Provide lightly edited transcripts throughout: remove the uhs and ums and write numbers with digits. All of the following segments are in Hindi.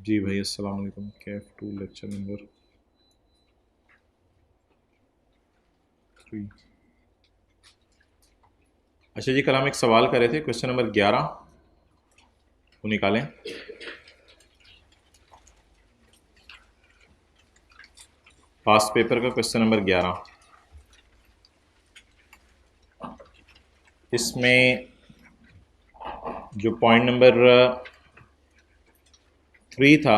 जी भाई, अस्सलाम वालेकुम। CAF two lecture number 3। अच्छा जी, कल हम एक सवाल कर रहे थे, क्वेश्चन नंबर 11 वो निकालें। पास्ट पेपर का क्वेश्चन नंबर 11। इसमें जो पॉइंट नंबर 3 था,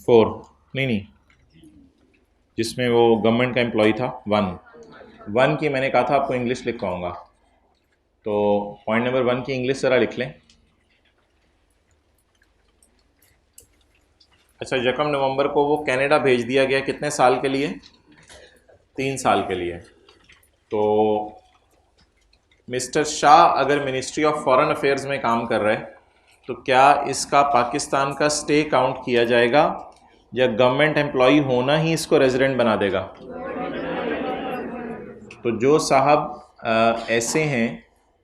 4 नहीं, जिसमें वो गवर्नमेंट का एम्प्लॉय था, 1 की मैंने कहा था आपको इंग्लिश लिखवाऊंगा, तो पॉइंट नंबर 1 की इंग्लिश ज़रा लिख लें। अच्छा, 1 नवंबर को वो कनाडा भेज दिया गया, कितने साल के लिए? 3 साल के लिए। तो मिस्टर शाह अगर मिनिस्ट्री ऑफ फॉरेन अफेयर्स में काम कर रहे हैं, तो क्या इसका पाकिस्तान का स्टे काउंट किया जाएगा या गवर्नमेंट एम्प्लॉय होना ही इसको रेजिडेंट बना देगा? तो जो साहब ऐसे हैं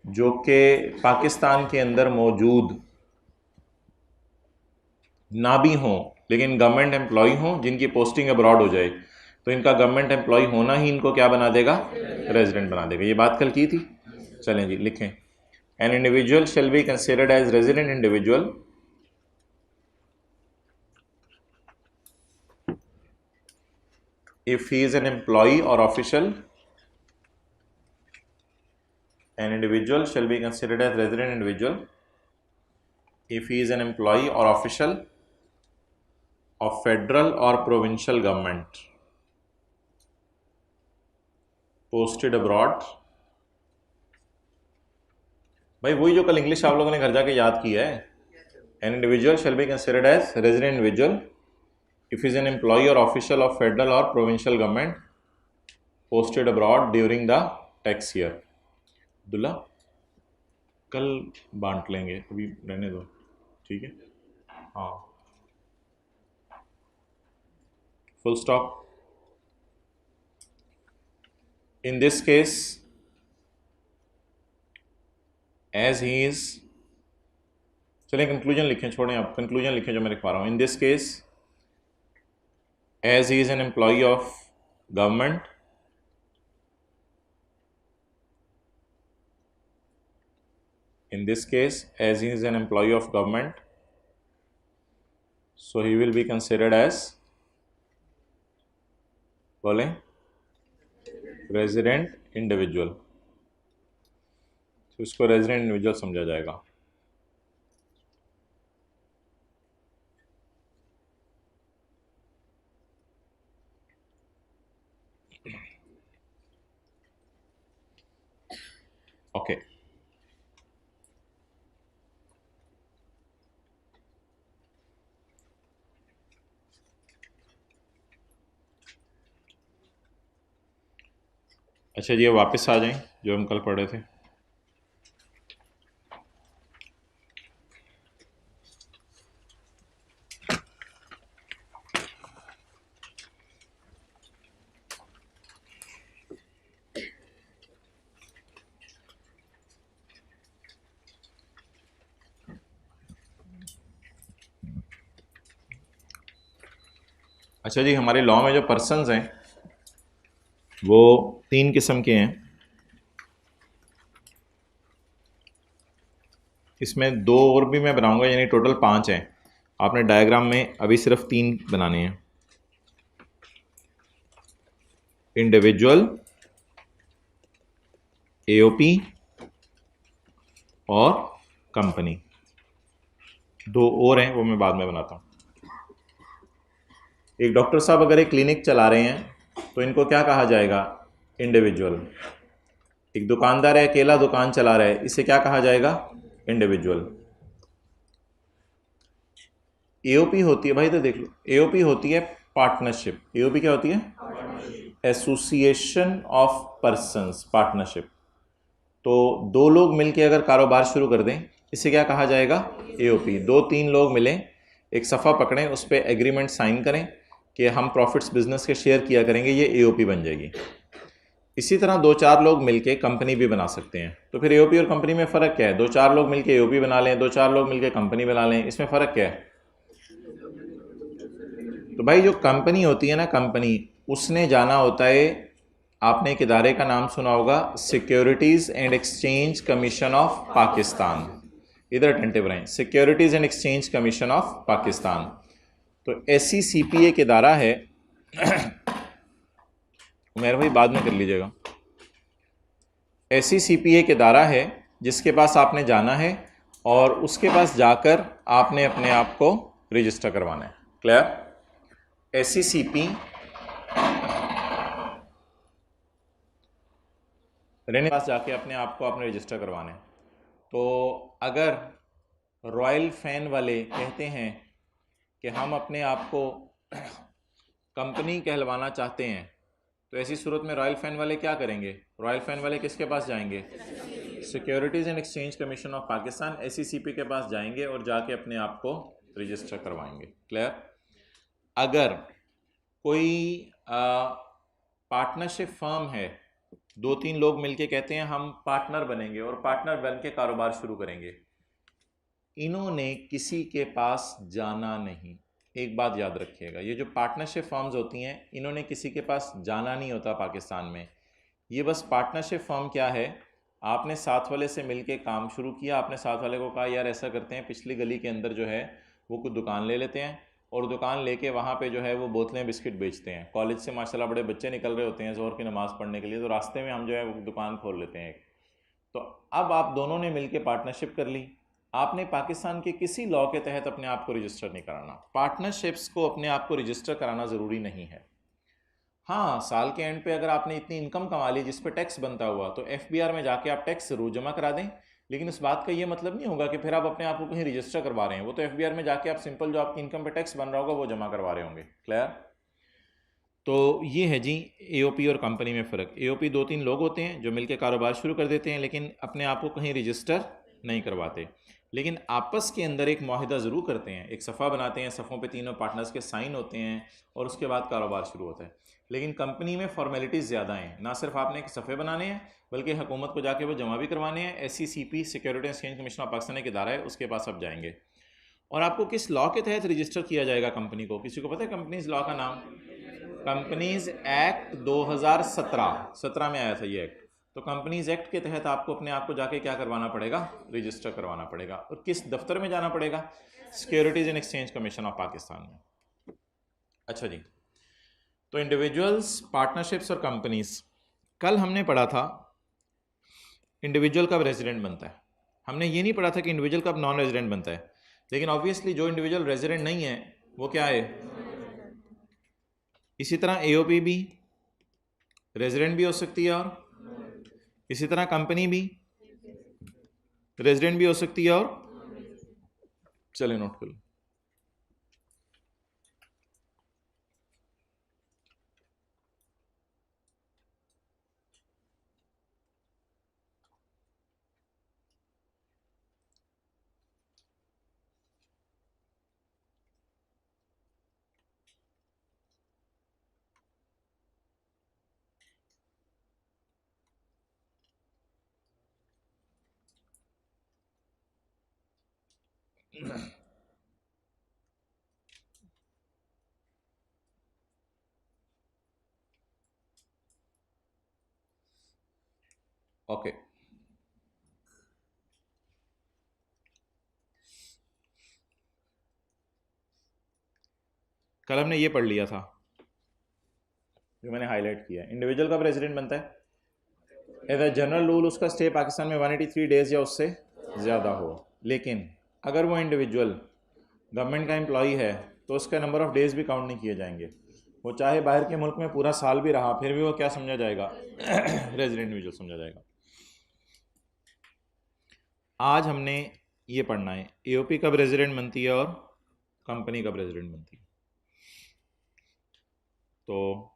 जो कि पाकिस्तान के अंदर मौजूद ना भी हों लेकिन गवर्नमेंट एम्प्लॉय हों, जिनकी पोस्टिंग अब्रॉड हो जाए, तो इनका गवर्नमेंट एम्प्लॉय होना ही इनको क्या बना देगा? रेजिडेंट बना देगा। ये बात कल की थी। चलें जी, लिखें। An individual shall be considered as resident individual if he is an employee or official. An individual shall be considered as resident individual if he is an employee or official of federal or provincial government posted abroad. भाई वही जो कल इंग्लिश आप लोगों ने घर जाके याद किया है। An individual shall be considered as resident individual if he is an employee or official of federal or provincial government posted abroad during the tax year. Abdullah, कल बांट लेंगे, अभी रहने दो, ठीक है? हाँ, full stop. In this case, as he is, चलें कंक्लूजन लिखें, छोड़ें आप, कंक्लूजन लिखें जो मैं लिखवा रहा हूँ। In this case, as he is an employee of government, in this case, as he is an employee of government, so he will be considered as, बोलें, रेजिडेंट इंडिविजुअल। तो इसको रेजिडेंट इंडिविजुअल समझा जाएगा। ओके, अच्छा जी, अब वापस आ जाएं जो हम कल पढ़े थे। अच्छा जी, हमारे लॉ में जो पर्सन्स हैं वो 3 किस्म के हैं। इसमें 2 और भी मैं बनाऊंगा, यानी टोटल 5 हैं। आपने डायग्राम में अभी सिर्फ 3 बनाने हैं। इंडिविजुअल, एओपी और कंपनी। 2 और हैं, वो मैं बाद में बनाता हूँ। एक डॉक्टर साहब अगर एक क्लिनिक चला रहे हैं तो इनको क्या कहा जाएगा? इंडिविजुअल। एक दुकानदार है, अकेला दुकान चला रहा है, इसे क्या कहा जाएगा? इंडिविजुअल। एओपी होती है भाई, तो देख लो, एओपी होती है पार्टनरशिप। एओपी क्या होती है? Association of persons, partnership. तो 2 लोग मिलके अगर कारोबार शुरू कर दें, इसे क्या कहा जाएगा? एओपी। 2-3 लोग मिलें, एक सफ़ा पकड़ें, उस पर एग्रीमेंट साइन करें कि हम प्रॉफिट्स बिजनेस के शेयर किया करेंगे, ये एओपी बन जाएगी। इसी तरह दो चार लोग मिलके कंपनी भी बना सकते हैं। तो फिर एओपी और कंपनी में फ़र्क क्या है? दो चार लोग मिलके एओपी बना लें, दो चार लोग मिलके कंपनी बना लें, इसमें फ़र्क क्या है? तो भाई जो कंपनी होती है ना, कंपनी, उसने जाना होता है, आपने एक इदारे का नाम सुना होगा, securities and exchange commission of Pakistan. इधर अटेंटिव रहें, securities and exchange commission of Pakistan. तो SECP एक इदारा है, मेरे भाई बाद में कर लीजिएगा। SECP एक इदारा है जिसके पास आपने जाना है और उसके पास जाकर आपने अपने आप को रजिस्टर करवाना है। क्लियर? SECP रहने पास जाके अपने आप को आपने रजिस्टर करवाना है। तो अगर रॉयल फैन वाले कहते हैं कि हम अपने आप को कंपनी कहलवाना चाहते हैं, तो ऐसी सूरत में रॉयल फैन वाले क्या करेंगे? रॉयल फैन वाले किसके पास जाएंगे? Securities and exchange commission of Pakistan, SECP के पास जाएंगे और जाके अपने आप को रजिस्टर करवाएंगे। क्लियर? अगर कोई पार्टनरशिप फर्म है, दो तीन लोग मिलके कहते हैं हम पार्टनर बनेंगे और पार्टनर बन के कारोबार शुरू करेंगे, इन्होंने किसी के पास जाना नहीं। एक बात याद रखिएगा, ये जो पार्टनरशिप फर्म्स होती हैं, इन्होंने किसी के पास जाना नहीं होता पाकिस्तान में। ये बस पार्टनरशिप फर्म क्या है, आपने साथ वाले से मिलके काम शुरू किया, आपने साथ वाले को कहा यार ऐसा करते हैं, पिछली गली के अंदर जो है वो कुछ दुकान ले लेते हैं और दुकान लेके वहाँ पे जो है वो बोतलें बिस्किट बेचते हैं। कॉलेज से माशाल्लाह बड़े बच्चे निकल रहे होते हैं ज़ोहर की नमाज़ पढ़ने के लिए, तो रास्ते में हम जो है वो दुकान खोल लेते हैं एक। तो अब आप दोनों ने मिलके पार्टनरशिप कर ली, आपने पाकिस्तान के किसी लॉ के तहत अपने आप को रजिस्टर नहीं कराना। पार्टनरशिप्स को अपने आप को रजिस्टर कराना ज़रूरी नहीं है। हाँ, साल के एंड पे अगर आपने इतनी इनकम कमा ली जिस पे टैक्स बनता हुआ, तो FBR में जाके आप टैक्स ज़रूर जमा करा दें, लेकिन इस बात का ये मतलब नहीं होगा कि फिर आप अपने आप को कहीं रजिस्टर करवा रहे हैं। वो तो FBR में जाके आप सिंपल जो आपकी इनकम पे टैक्स बन रहा होगा वो जमा करवा रहे होंगे। क्लियर? तो ये है जी AOP और कंपनी में फ़र्क। AOP दो तीन लोग होते हैं जो मिलकर कारोबार शुरू कर देते हैं, लेकिन अपने आप को कहीं रजिस्टर नहीं करवाते, लेकिन आपस के अंदर एक मुआहिदा ज़रूर करते हैं, एक सफ़ा बनाते हैं, सफ़ों पे तीनों पार्टनर्स के साइन होते हैं और उसके बाद कारोबार शुरू होता है। लेकिन कंपनी में फॉर्मेलिटीज़ ज़्यादा हैं, ना सिर्फ आपने एक सफ़े बनाने हैं बल्कि हुकूमत को जाके वो जमा भी करवाने हैं। SECP security exchange commission of Pakistan एक इदारा है, उसके पास आप जाएंगे। और आपको किस लॉ के तहत रजिस्टर किया जाएगा कंपनी को? किसी को पता है कंपनीज लॉ का नाम? कंपनीज एक्ट 2017 में आया था ये एक्ट। तो कंपनीज एक्ट के तहत आपको अपने आप को जाके क्या करवाना पड़ेगा? रजिस्टर करवाना पड़ेगा। और किस दफ्तर में जाना पड़ेगा? Securities and exchange commission of Pakistan में। अच्छा जी, तो इंडिविजुअल्स, पार्टनरशिप्स और कंपनीज, कल हमने पढ़ा था इंडिविजुअल कब रेजिडेंट बनता है। हमने ये नहीं पढ़ा था कि इंडिविजुअल कब नॉन रेजिडेंट बनता है, लेकिन ऑब्वियसली जो इंडिविजुअल रेजिडेंट नहीं है वो क्या है? इसी तरह AOP भी रेजिडेंट भी हो सकती है और इसी तरह कंपनी भी रेजिडेंट भी हो सकती है और, चलिए नोट कर लो। ओके, कल हमने ये पढ़ लिया था जो मैंने हाईलाइट किया है। इंडिविजुअल कब रेजिडेंट बनता है? एज ए जनरल रूल उसका स्टे पाकिस्तान में 183 डेज या उससे ज़्यादा हो, लेकिन अगर वो इंडिविजुअल गवर्नमेंट का एम्प्लॉई है तो उसका नंबर ऑफ डेज भी काउंट नहीं किए जाएंगे। वो चाहे बाहर के मुल्क में पूरा साल भी रहा फिर भी वो क्या समझा जाएगा? रेजिडेंट इंडिविजुअल समझा जाएगा। आज हमने ये पढ़ना है AOP कब रेजिडेंट बनती है और कंपनी कब रेजिडेंट बनती है। तो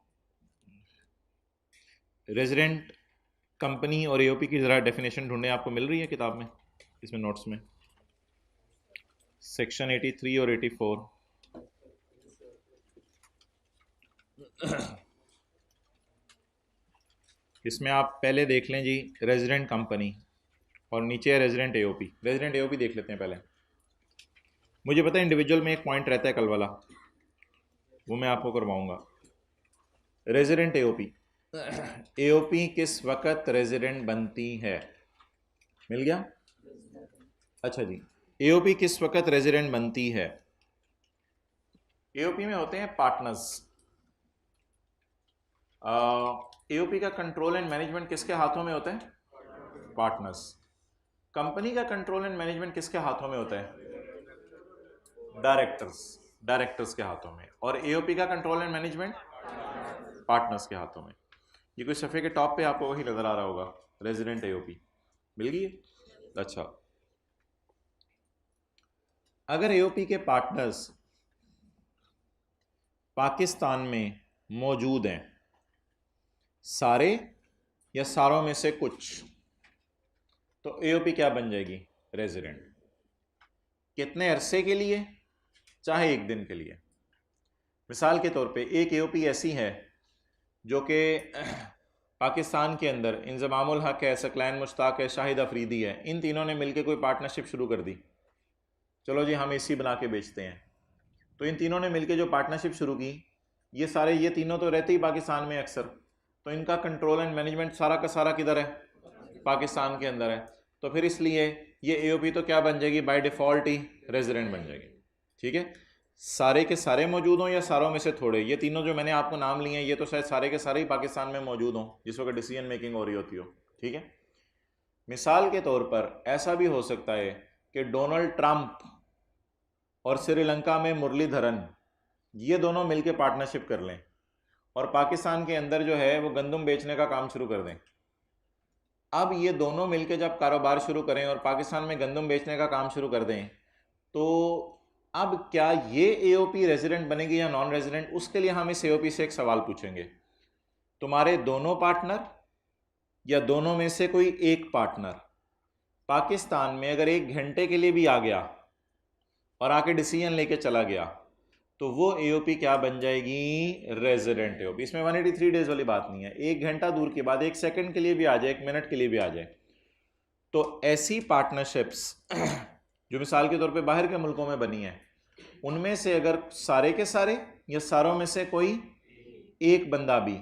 रेजिडेंट, कंपनी और AOP की ज़रा डेफिनेशन ढूंढने, आपको मिल रही है किताब में, इसमें नोट्स में सेक्शन 83 और 84। इसमें आप पहले देख लें जी रेजिडेंट कंपनी और नीचे है रेजिडेंट एओपी। रेजिडेंट एओपी देख लेते हैं पहले। मुझे पता है इंडिविजुअल में एक पॉइंट रहता है कल वाला, वो मैं आपको करवाऊंगा। रेजिडेंट एओपी, एओपी किस वक्त रेजिडेंट बनती है? मिल गया? अच्छा जी, एओपी किस वक्त रेजिडेंट बनती है? एओपी में होते हैं पार्टनर्स। एओपी का कंट्रोल एंड मैनेजमेंट किसके हाथों में होता है? पार्टनर्स। कंपनी का कंट्रोल एंड मैनेजमेंट किसके हाथों में होता है? डायरेक्टर्स। डायरेक्टर्स के हाथों में। और एओपी का कंट्रोल एंड मैनेजमेंट पार्टनर्स के हाथों में। ये कोई सफ़े के टॉप पे आपको वही नजर आ रहा होगा, रेजिडेंट एओपी। मिल गई? अच्छा, अगर एओपी के पार्टनर्स पाकिस्तान में मौजूद हैं, सारे या सारों में से कुछ, तो एओपी क्या बन जाएगी? रेजिडेंट। कितने अरसे के लिए? चाहे एक दिन के लिए। मिसाल के तौर पे एक एओपी ऐसी है जो कि पाकिस्तान के अंदर इंजमामुल हक है, सकलैन मुश्ताक है, शाहिद अफरीदी है, इन तीनों ने मिलकर कोई पार्टनरशिप शुरू कर दी। चलो जी हम एसी बना के बेचते हैं। तो इन तीनों ने मिलकर जो पार्टनरशिप शुरू की, ये तीनों तो रहते ही पाकिस्तान में अक्सर, तो इनका कंट्रोल एंड मैनेजमेंट सारा का सारा किधर है? पाकिस्तान के अंदर है। तो फिर इसलिए ये एओपी तो क्या बन जाएगी? बाय डिफ़ॉल्ट ही रेजिडेंट बन जाएगी। ठीक है, सारे के सारे मौजूद हों या सारों में से थोड़े, ये तीनों जो मैंने आपको नाम लिए हैं ये तो शायद सारे के सारे ही पाकिस्तान में मौजूद हों जिस वक्त डिसीजन मेकिंग हो रही होती हो। ठीक है, मिसाल के तौर पर ऐसा भी हो सकता है कि डोनाल्ड ट्रंप और श्रीलंका में मुरलीधरन, ये दोनों मिलकर पार्टनरशिप कर लें और पाकिस्तान के अंदर जो है वो गंदम बेचने का काम शुरू कर दें। अब ये दोनों मिलकर जब कारोबार शुरू करें और पाकिस्तान में गंदम बेचने का काम शुरू कर दें, तो अब क्या ये एओपी रेजिडेंट बनेगी या नॉन रेजिडेंट? उसके लिए हम इस एओपी से एक सवाल पूछेंगे, तुम्हारे दोनों पार्टनर या दोनों में से कोई एक पार्टनर पाकिस्तान में अगर 1 घंटे के लिए भी आ गया और आके डिसीजन लेके चला गया, तो वो एओपी क्या बन जाएगी? Resident AOP. इसमें 183 डेज वाली बात नहीं है, 1 घंटा दूर की बात, 1 सेकंड के लिए भी आ जाए, 1 मिनट के लिए भी आ जाए। तो ऐसी पार्टनरशिप्स जो मिसाल के तौर पे बाहर के मुल्कों में बनी है, उनमें से अगर सारे के सारे या सारों में से कोई एक बंदा भी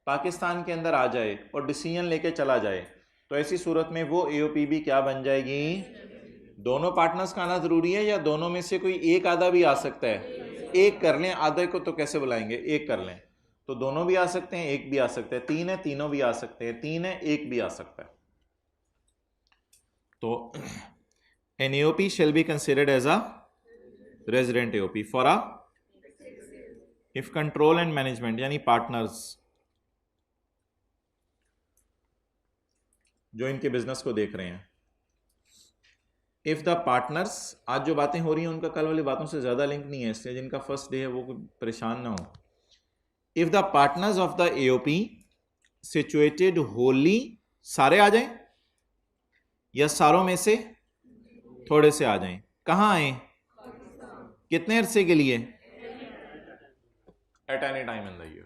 पाकिस्तान के अंदर आ जाए और डिसीजन लेके चला जाए, तो ऐसी सूरत में वो एओपी भी क्या बन जाएगी? दोनों पार्टनर्स का आना जरूरी है या दोनों में से कोई एक आधा भी आ सकता है? एक कर लें, आधे को तो कैसे बुलाएंगे? एक कर लें तो दोनों भी आ सकते हैं, एक भी आ सकता है, तीन है तीनों भी आ सकते हैं, तीन है एक भी आ सकता है। तो an AOP shall be considered as a resident AOP for a if control and management यानी पार्टनर्स जो इनके बिजनेस को देख रहे हैं, इफ द पार्टनर्स, आज जो बातें हो रही हैं उनका कल वाली बातों से ज्यादा लिंक नहीं है, इसलिए जिनका फर्स्ट डे है वो परेशान ना हो। If the partners of the AOP situated Holi, सारे आ जाएं या सारों में से थोड़े से आ जाएं, कहां आए? कितने अरसे के लिए? Eight any time in the year.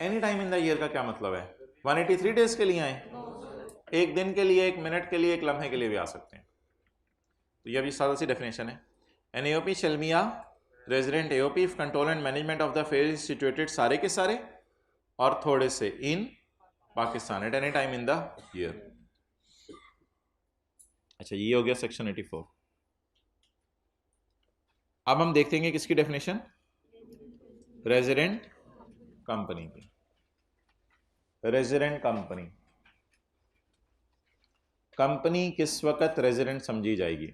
Any time in the year का क्या मतलब है? 183 डेज के लिए आए, एक दिन के लिए, 1 मिनट के लिए, एक लम्हे के लिए भी आ सकते हैं। तो यह भी सारी सी डेफिनेशन है। An AOP shall be a resident AOP if control and management of the affair is situated, सारे के सारे और थोड़े से, in Pakistan at any time in the year. अच्छा, ये हो गया सेक्शन 84। अब हम देखते हैं किसकी डेफिनेशन? रेजिडेंट कंपनी की। रेजिडेंट कंपनी, कंपनी किस वक्त रेजिडेंट समझी जाएगी?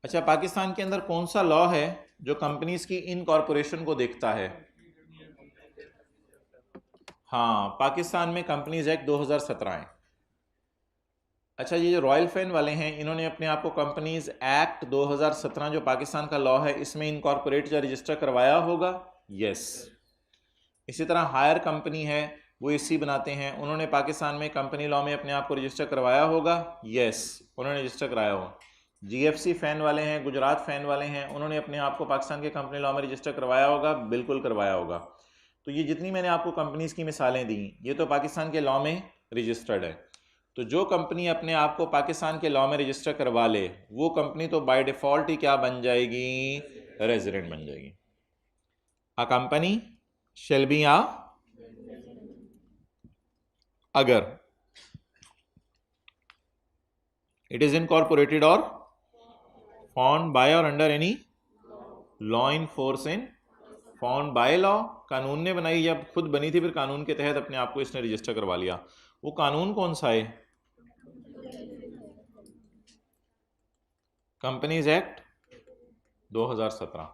अच्छा, पाकिस्तान के अंदर कौन सा लॉ है जो कंपनीज की इनकॉर्पोरेशन को देखता है? हाँ, पाकिस्तान में कंपनीज एक्ट 2017 है। अच्छा, ये जो रॉयल फैन वाले हैं, इन्होंने अपने आप को कंपनीज एक्ट 2017 जो पाकिस्तान का लॉ है इसमें इनकॉर्पोरेट या रजिस्टर करवाया होगा? यस। इसी तरह हायर कंपनी है, वो एसी बनाते हैं, उन्होंने पाकिस्तान में कंपनी लॉ में अपने आप को रजिस्टर करवाया होगा? यस, उन्होंने रजिस्टर कराया होगा। जीएफसी फैन वाले हैं, गुजरात फैन वाले हैं, उन्होंने अपने आप को पाकिस्तान के कंपनी लॉ में रजिस्टर करवाया होगा? बिल्कुल करवाया होगा। तो ये जितनी मैंने आपको कंपनीज की मिसालें दी, ये तो पाकिस्तान के लॉ में रजिस्टर्ड है। तो जो कंपनी अपने आप को पाकिस्तान के लॉ में रजिस्टर करवा ले, वो कंपनी तो बाय डिफॉल्ट ही क्या बन जाएगी, रेजिडेंट बन जाएगी। अ कंपनी शेल बी अगर इट इज इनकॉर्पोरेटेड और फाउंड बाय और under any law in force in found by law, कानून ने बनाई या खुद बनी थी, फिर कानून के तहत अपने आप को इसने रजिस्टर करवा लिया। वो कानून कौन सा है? Companies act 2017।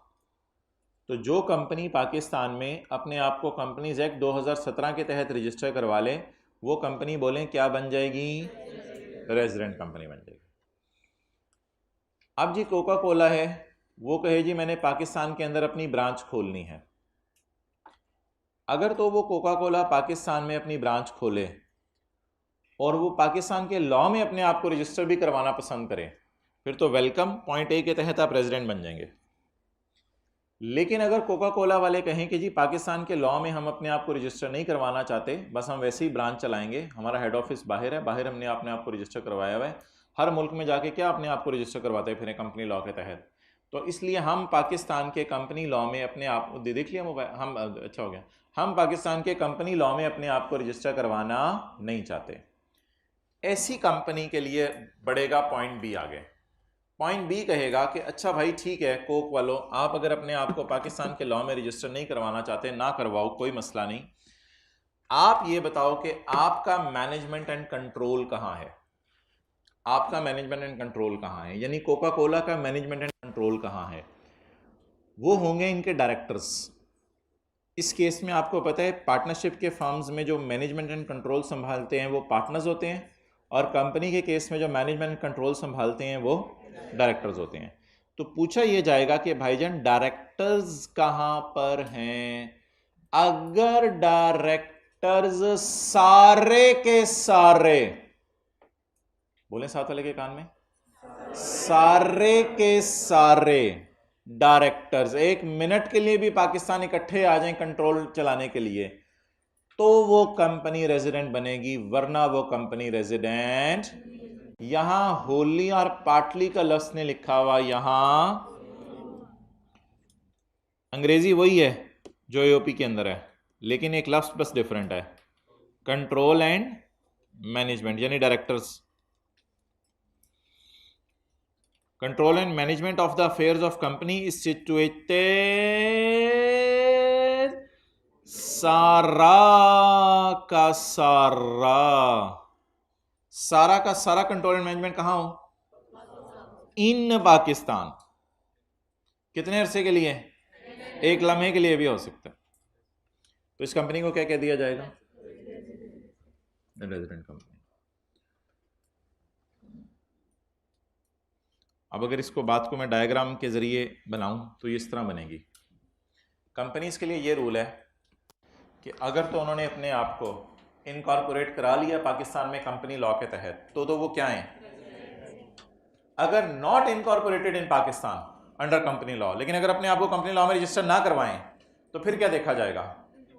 तो जो कंपनी पाकिस्तान में अपने आप को कंपनीज एक्ट 2017 के तहत रजिस्टर करवा ले, वो कंपनी बोलें क्या बन जाएगी, रेजिडेंट कंपनी बन जाएगी। अब जी कोका कोला है, वो कहे जी मैंने पाकिस्तान के अंदर अपनी ब्रांच खोलनी है। अगर तो वो कोका कोला पाकिस्तान में अपनी ब्रांच खोले और वो पाकिस्तान के लॉ में अपने आप को रजिस्टर भी करवाना पसंद करें, फिर तो वेलकम, पॉइंट ए के तहत आप रेजिडेंट बन जाएंगे। लेकिन अगर कोका कोला वाले कहें कि जी पाकिस्तान के लॉ में हम अपने आप को रजिस्टर नहीं करवाना चाहते, बस हम वैसे ही ब्रांच चलाएंगे, हमारा हेड ऑफिस बाहर है, बाहर हमने अपने आप को रजिस्टर करवाया हुआ है, हर मुल्क में जाके क्या अपने आप को रजिस्टर करवाते हैं फिर कंपनी लॉ के तहत, तो इसलिए हम पाकिस्तान के कंपनी लॉ में अपने आप देख लिया मोबाइल हम, अच्छा हो गया, हम पाकिस्तान के कंपनी लॉ में अपने आप को रजिस्टर करवाना नहीं चाहते। ऐसी कंपनी के लिए बढ़ेगा पॉइंट बी आगे। पॉइंट बी कहेगा कि अच्छा भाई ठीक है कोक वालों, आप अगर अपने आप को पाकिस्तान के लॉ में रजिस्टर नहीं करवाना चाहते, ना करवाओ, कोई मसला नहीं। आप ये बताओ कि आपका मैनेजमेंट एंड कंट्रोल कहाँ है, आपका मैनेजमेंट एंड कंट्रोल कहाँ है, यानी कोका कोला का मैनेजमेंट एंड कंट्रोल कहाँ है? वो होंगे इनके डायरेक्टर्स। इस केस में आपको पता है पार्टनरशिप के फर्म्स में जो मैनेजमेंट एंड कंट्रोल संभालते हैं वो पार्टनर्स होते हैं, और कंपनी के केस में जो मैनेजमेंट एंड कंट्रोल संभालते हैं वो डायरेक्टर्स होते हैं। तो पूछा ये जाएगा कि भाईजान डायरेक्टर्स कहाँ पर हैं? अगर डायरेक्टर्स सारे के सारे, बोले साथ वाले के कान में, सारे के सारे डायरेक्टर्स एक मिनट के लिए भी पाकिस्तान इकट्ठे आ जाएं कंट्रोल चलाने के लिए, तो वो कंपनी रेजिडेंट बनेगी, वरना वो कंपनी रेजिडेंट। यहां होली और पाटली का लफ्ज ने लिखा हुआ, यहां अंग्रेजी वही है जो एओपी के अंदर है, लेकिन एक लफ्ज बस डिफरेंट है, कंट्रोल एंड मैनेजमेंट, यानी directors. Control and management of the affairs of company is situated, सारा का सारा कंट्रोल एंड मैनेजमेंट कहां हो? इन पाकिस्तान। कितने अरसे के लिए? एक लम्हे के लिए भी हो सकता है। तो इस कंपनी को क्या कह दिया जाएगा? Resident company. अब अगर इसको बात को मैं डायग्राम के जरिए बनाऊं तो ये इस तरह बनेगी। कंपनीज के लिए ये रूल है कि अगर तो उन्होंने अपने आप को इनकॉर्पोरेट करा लिया पाकिस्तान में कंपनी लॉ के तहत, तो वो क्या है? अगर not incorporated in Pakistan under company law, लेकिन अगर अपने आप को कंपनी लॉ में रजिस्टर ना करवाएं, तो फिर क्या देखा जाएगा?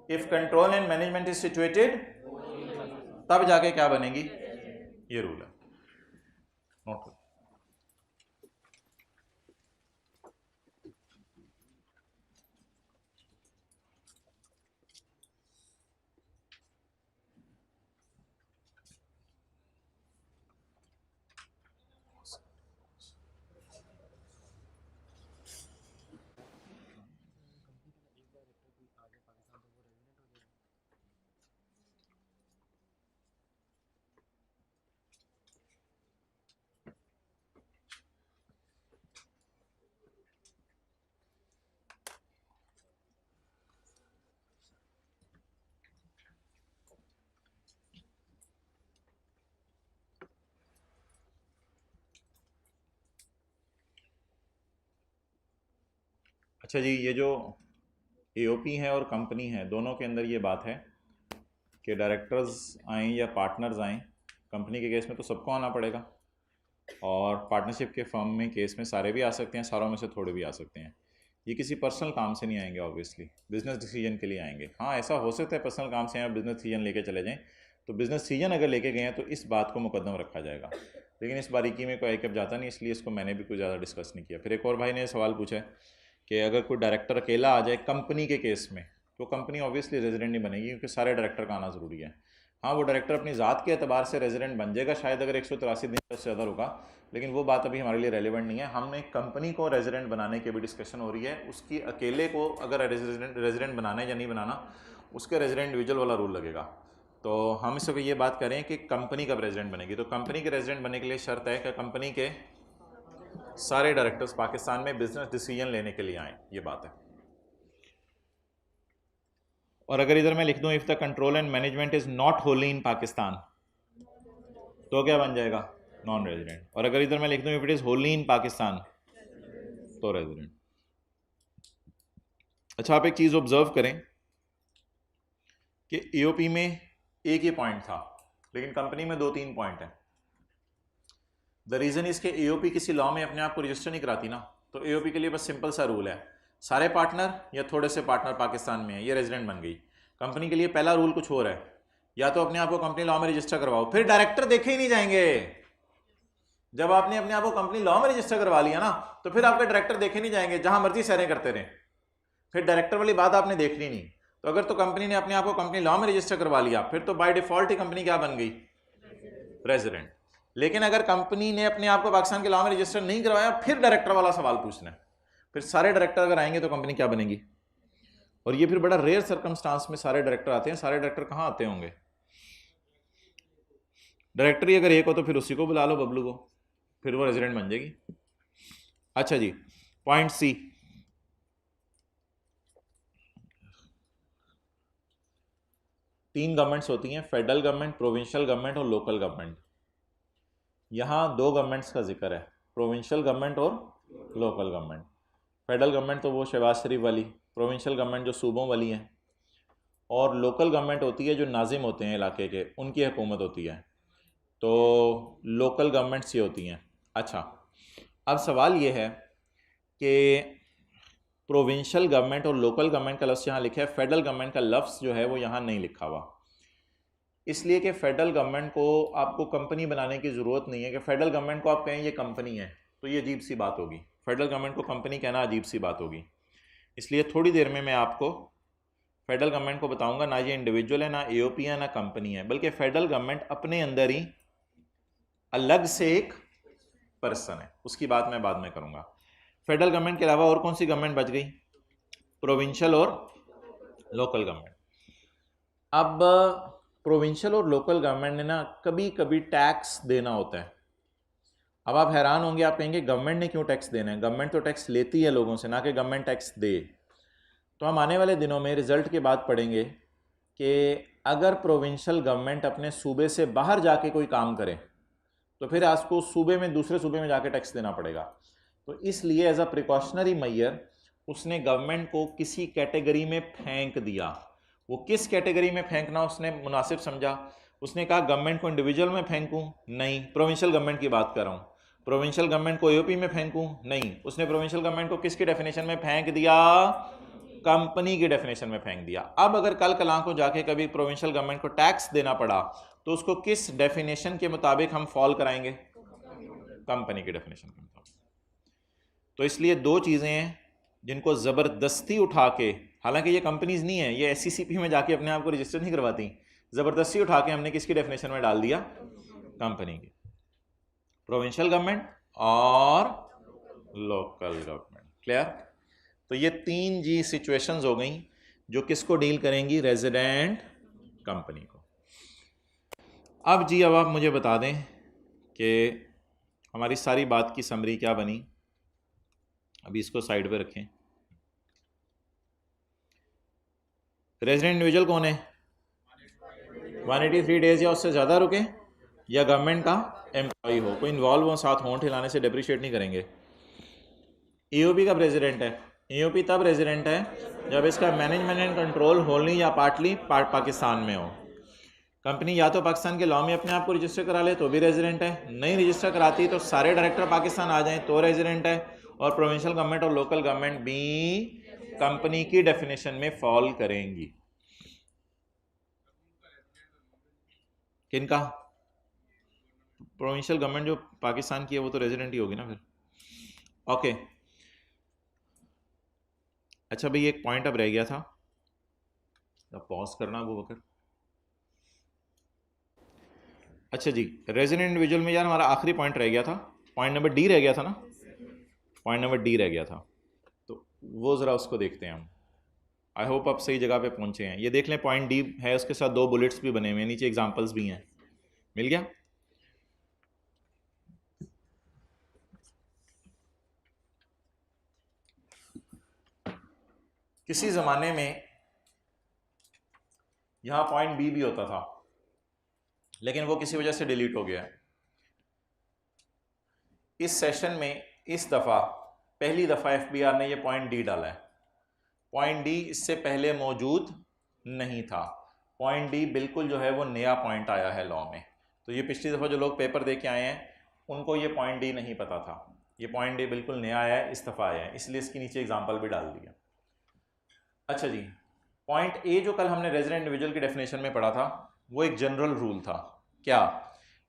If control and management is situated, तब जाके क्या बनेगी? ये रूल है, नोट करो। अच्छा जी, ये जो एओपी है और कंपनी है, दोनों के अंदर ये बात है कि डायरेक्टर्स आएँ या पार्टनर्स आएँ, कंपनी के केस में तो सबको आना पड़ेगा, और पार्टनरशिप के फर्म में केस में सारे भी आ सकते हैं, सारों में से थोड़े भी आ सकते हैं। ये किसी पर्सनल काम से नहीं आएंगे, ऑब्वियसली बिजनेस डिसीजन के लिए आएंगे। हाँ, ऐसा हो सकता है पर्सनल काम से आए बिजनेस डिसीजन लेके चले जाएं, तो बिजनेस डिसीजन अगर लेके गए हैं तो इस बात को मुकद्दम रखा जाएगा, लेकिन इस बारीकी में कोई कब जाता नहीं, इसलिए इसको मैंने भी कुछ ज़्यादा डिस्कस नहीं किया। फिर एक और भाई ने सवाल पूछा कि अगर कोई डायरेक्टर अकेला आ जाए कंपनी के केस में, तो कंपनी ऑब्वियसली रेजिडेंट नहीं बनेगी, क्योंकि सारे डायरेक्टर का आना ज़रूरी है। हाँ, वो डायरेक्टर अपनी ज़ात के अतबार से रेजिडेंट बन जाएगा शायद अगर 183 दिन से ज़्यादा रुका, लेकिन वो बात अभी हमारे लिए रेलिवेंट नहीं है। हमने कंपनी को रेजिडेंट बनाने की भी डिस्कशन हो रही है, उसकी अकेले को अगर रेजिडेंट बनाना है या नहीं बनाना, उसके रेजिडेंट इंडिविजुअल वाला रूल लगेगा। तो हम इस वक्त ये बात करें कि कंपनी कब रेजिडेंट बनेगी। तो कंपनी के रेजिडेंट बनने के लिए शर्त है कि कंपनी के सारे डायरेक्टर्स पाकिस्तान में बिजनेस डिसीजन लेने के लिए आए, ये बात है। और अगर इधर मैं लिख दूं if the control and management is not wholly in Pakistan, तो क्या बन जाएगा? Non resident. और अगर इधर मैं लिख दूं if it is wholly in Pakistan, तो रेजिडेंट। अच्छा, आप एक चीज ऑब्जर्व करें कि ईओपी में एक ही पॉइंट था, लेकिन कंपनी में 2-3 पॉइंट है। द रीजन इज के ईओपी किसी लॉ में अपने आप को रजिस्टर नहीं कराती ना, तो ईओपी के लिए बस सिंपल सा रूल है, सारे पार्टनर या थोड़े से पार्टनर पाकिस्तान में है, ये रेजिडेंट बन गई। कंपनी के लिए पहला रूल कुछ और है, या तो अपने आप को कंपनी लॉ में रजिस्टर करवाओ, फिर डायरेक्टर देखे ही नहीं जाएंगे। जब आपने अपने आप को कंपनी लॉ में रजिस्टर करवा लिया ना, तो फिर आपके डायरेक्टर देखे नहीं जाएंगे, जहां मर्जी सैरें करते रहे, फिर डायरेक्टर वाली बात आपने देखनी नहीं। तो अगर तो कंपनी ने अपने आप को कंपनी लॉ में रजिस्टर करवा लिया, फिर तो बाय डिफॉल्ट ही कंपनी क्या बन गई? रेजिडेंट। लेकिन अगर कंपनी ने अपने आप को पाकिस्तान के लॉ में रजिस्टर नहीं करवाया, फिर डायरेक्टर वाला सवाल पूछना है, फिर सारे डायरेक्टर अगर आएंगे तो कंपनी क्या बनेगी? और ये फिर बड़ा रेयर सर्कमस्टांस में सारे डायरेक्टर आते हैं। सारे डायरेक्टर कहाँ आते होंगे? डायरेक्टर ही अगर एक हो तो फिर उसी को बुला लो, बबलू को, फिर वो रेजिडेंट बन जाएगी। अच्छा जी, पॉइंट सी, तीन गवर्नमेंट्स होती हैं, फेडरल गवर्नमेंट, प्रोविंशियल गवर्नमेंट और लोकल गवर्नमेंट। यहाँ 2 गवर्नमेंट्स का जिक्र है, प्रोविंशियल गवर्नमेंट और लोकल गवर्नमेंट। फेडरल गवर्नमेंट तो वो शहबाज शरीफ वाली, प्रोविंशियल गवर्नमेंट जो सूबों वाली है, और लोकल गवर्नमेंट होती है जो नाजिम होते हैं इलाके के, उनकी हुकूमत होती है। तो लोकल गवर्नमेंट्स ये होती हैं। अच्छा, अब सवाल ये है कि प्रोविंशियल गवर्नमेंट और लोकल गवर्नमेंट का लफ्ज़ यहाँ लिखा है, फेडरल गवर्नमेंट का लफ्ज़ जो है वो यहाँ नहीं लिखा हुआ, इसलिए कि फेडरल गवर्नमेंट को आपको कंपनी बनाने की ज़रूरत नहीं है कि फेडरल गवर्नमेंट को आप कहें ये कंपनी है, तो ये अजीब सी बात होगी। फेडरल गवर्नमेंट को कंपनी कहना अजीब सी बात होगी। इसलिए थोड़ी देर में मैं आपको फेडरल गवर्नमेंट को बताऊंगा, ना ये इंडिविजुअल है, ना एओपी है, ना कंपनी है, बल्कि फेडरल गवर्नमेंट अपने अंदर ही अलग से एक पर्सन है। उसकी बात मैं बाद में करूंगा। फेडरल गवर्नमेंट के अलावा और कौन सी गवर्नमेंट बच गई? प्रोविंशियल और लोकल गवर्नमेंट। अब प्रोविंशियल और लोकल गवर्नमेंट ने ना कभी कभी टैक्स देना होता है। अब आप हैरान होंगे, आप कहेंगे गवर्नमेंट ने क्यों टैक्स देना है? गवर्नमेंट तो टैक्स लेती है लोगों से, ना कि गवर्नमेंट टैक्स दे। तो हम आने वाले दिनों में रिजल्ट के बाद पढ़ेंगे कि अगर प्रोविंशियल गवर्नमेंट अपने सूबे से बाहर जाके कोई काम करे, तो फिर आपको सूबे में दूसरे सूबे में जाके टैक्स देना पड़ेगा। तो इसलिए एज अ प्रिकॉशनरी मेजर उसने गवर्नमेंट को किसी कैटेगरी में फेंक दिया। वो किस कैटेगरी में फेंकना उसने मुनासिब समझा? उसने कहा गवर्नमेंट को इंडिविजुअल में फेंकूं? नहीं, प्रोविंशियल गवर्नमेंट की बात कर रहा हूँ। प्रोविंशियल गवर्नमेंट को यूपी में फेंकूं? नहीं, उसने प्रोविंशियल गवर्नमेंट को किसकी डेफिनेशन में फेंक दिया? कंपनी की डेफिनेशन में फेंक दिया। अब अगर कल कलां को जाके कभी प्रोविंशियल गवर्नमेंट को टैक्स देना पड़ा, तो उसको किस डेफिनेशन के मुताबिक हम फॉल कराएंगे? कंपनी की डेफिनेशन के मुताबिक। तो इसलिए 2 चीज़ें हैं जिनको ज़बरदस्ती उठा के, हालांकि ये कंपनीज नहीं है, ये SCCP में जाके अपने आप को रजिस्टर नहीं करवाती, ज़बरदस्ती उठा के हमने किसकी डेफिनेशन में डाल दिया? कंपनी की। प्रोविंशियल गवर्नमेंट और लोकल गवर्नमेंट। क्लियर? तो ये 3 जी सिचुएशंस हो गई जो किसको डील करेंगी? रेजिडेंट कंपनी को। अब जी, अब आप मुझे बता दें कि हमारी सारी बात की समरी क्या बनी। अभी इसको साइड पे रखें। रेजिडेंट इंडिविजुअल कौन है? 183 डेज या उससे ज़्यादा रुके, या गवर्नमेंट का एम्प्लॉय हो, कोई इन्वॉल्व हो, साथ होंठ हिलाने से डेप्रिशिएट नहीं करेंगे। ईओपी कब रेजिडेंट है? ईओपी तब रेजिडेंट है जब इसका मैनेजमेंट एंड कंट्रोल होली या पार्टली पाकिस्तान में हो। कंपनी या तो पाकिस्तान के लॉ में अपने आप को रजिस्टर करा ले तो भी रेजिडेंट है, नहीं रजिस्टर कराती तो सारे डायरेक्टर पाकिस्तान आ जाएं तो रेजिडेंट है, और प्रोविंशियल गवर्नमेंट और लोकल गवर्नमेंट भी कंपनी की डेफिनेशन में फॉल करेंगी। किनका? प्रोविंशियल गवर्नमेंट जो पाकिस्तान की है वो तो रेजिडेंट ही होगी ना फिर। ओके अच्छा भाई, एक पॉइंट अब रह गया था, अब पॉज करना अबू बकर। अच्छा जी, रेजिडेंट इंडिविजुअल में यार हमारा आखिरी पॉइंट रह गया था, पॉइंट नंबर डी रह गया था ना, पॉइंट नंबर डी रह गया था, तो वो ज़रा उसको देखते हैं हम। आई होप आप सही जगह पे पहुंचे हैं। ये देख लें पॉइंट डी है, उसके साथ 2 बुलेट्स भी बने हुए हैं, नीचे एग्जांपल्स भी हैं। मिल गया? किसी ज़माने में यहाँ पॉइंट बी भी होता था, लेकिन वो किसी वजह से डिलीट हो गया है। इस सेशन में इस दफ़ा पहली दफ़ा एफबीआर ने ये पॉइंट डी डाला है। पॉइंट डी इससे पहले मौजूद नहीं था। पॉइंट डी बिल्कुल जो है वो नया पॉइंट आया है लॉ में। तो ये पिछली दफ़ा जो लोग पेपर दे के आए हैं उनको ये पॉइंट डी नहीं पता था। ये पॉइंट डी बिल्कुल नया आया है, इस दफ़ा आया है, इसलिए इसके नीचे एग्जाम्पल भी डाल दिया। अच्छा जी, पॉइंट ए जो कल हमने रेजिडेंट इंडिविजुअल की डेफिनेशन में पढ़ा था वो एक जनरल रूल था। क्या?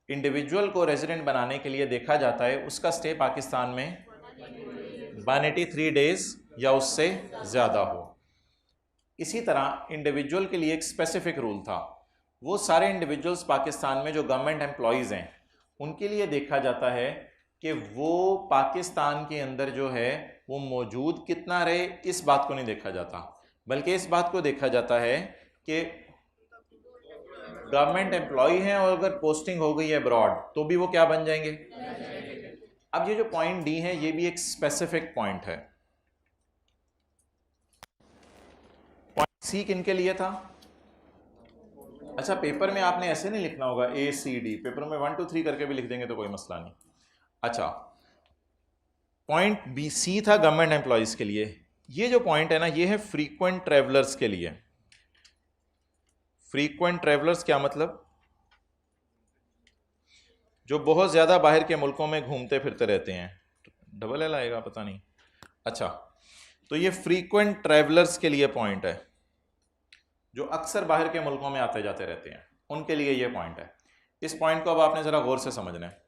इंडिविजुअल को रेजिडेंट बनाने के लिए देखा जाता है उसका स्टे पाकिस्तान में 183 डेज या उससे ज़्यादा हो। इसी तरह इंडिविजुअल के लिए एक स्पेसिफिक रूल था, वो सारे इंडिविजुअल्स पाकिस्तान में जो गवर्नमेंट एम्प्लॉयज़ हैं उनके लिए देखा जाता है कि वो पाकिस्तान के अंदर जो है वो मौजूद कितना रहे, इस बात को नहीं देखा जाता, बल्कि इस बात को देखा जाता है कि गवर्नमेंट एम्प्लॉय हैं और अगर पोस्टिंग हो गई है अब्रॉड तो भी वो क्या बन जाएंगे। अब ये जो पॉइंट डी है ये भी एक स्पेसिफिक पॉइंट है। पॉइंट सी किन के लिए था? अच्छा, पेपर में आपने ऐसे नहीं लिखना होगा ए सी डी, पेपर में 1 2 3 करके भी लिख देंगे तो कोई मसला नहीं। अच्छा, पॉइंट बी सी था गवर्नमेंट एम्प्लॉयज के लिए। ये जो पॉइंट है ना ये है फ्रीक्वेंट ट्रेवलर्स के लिए। फ्रीक्वेंट ट्रेवलर्स क्या मतलब? जो बहुत ज़्यादा बाहर के मुल्कों में घूमते फिरते रहते हैं। डबल एल आएगा पता नहीं। अच्छा, तो ये फ्रीक्वेंट ट्रेवलर्स के लिए पॉइंट है, जो अक्सर बाहर के मुल्कों में आते जाते रहते हैं, उनके लिए ये पॉइंट है। इस पॉइंट को अब आपने ज़रा गौर से समझना है।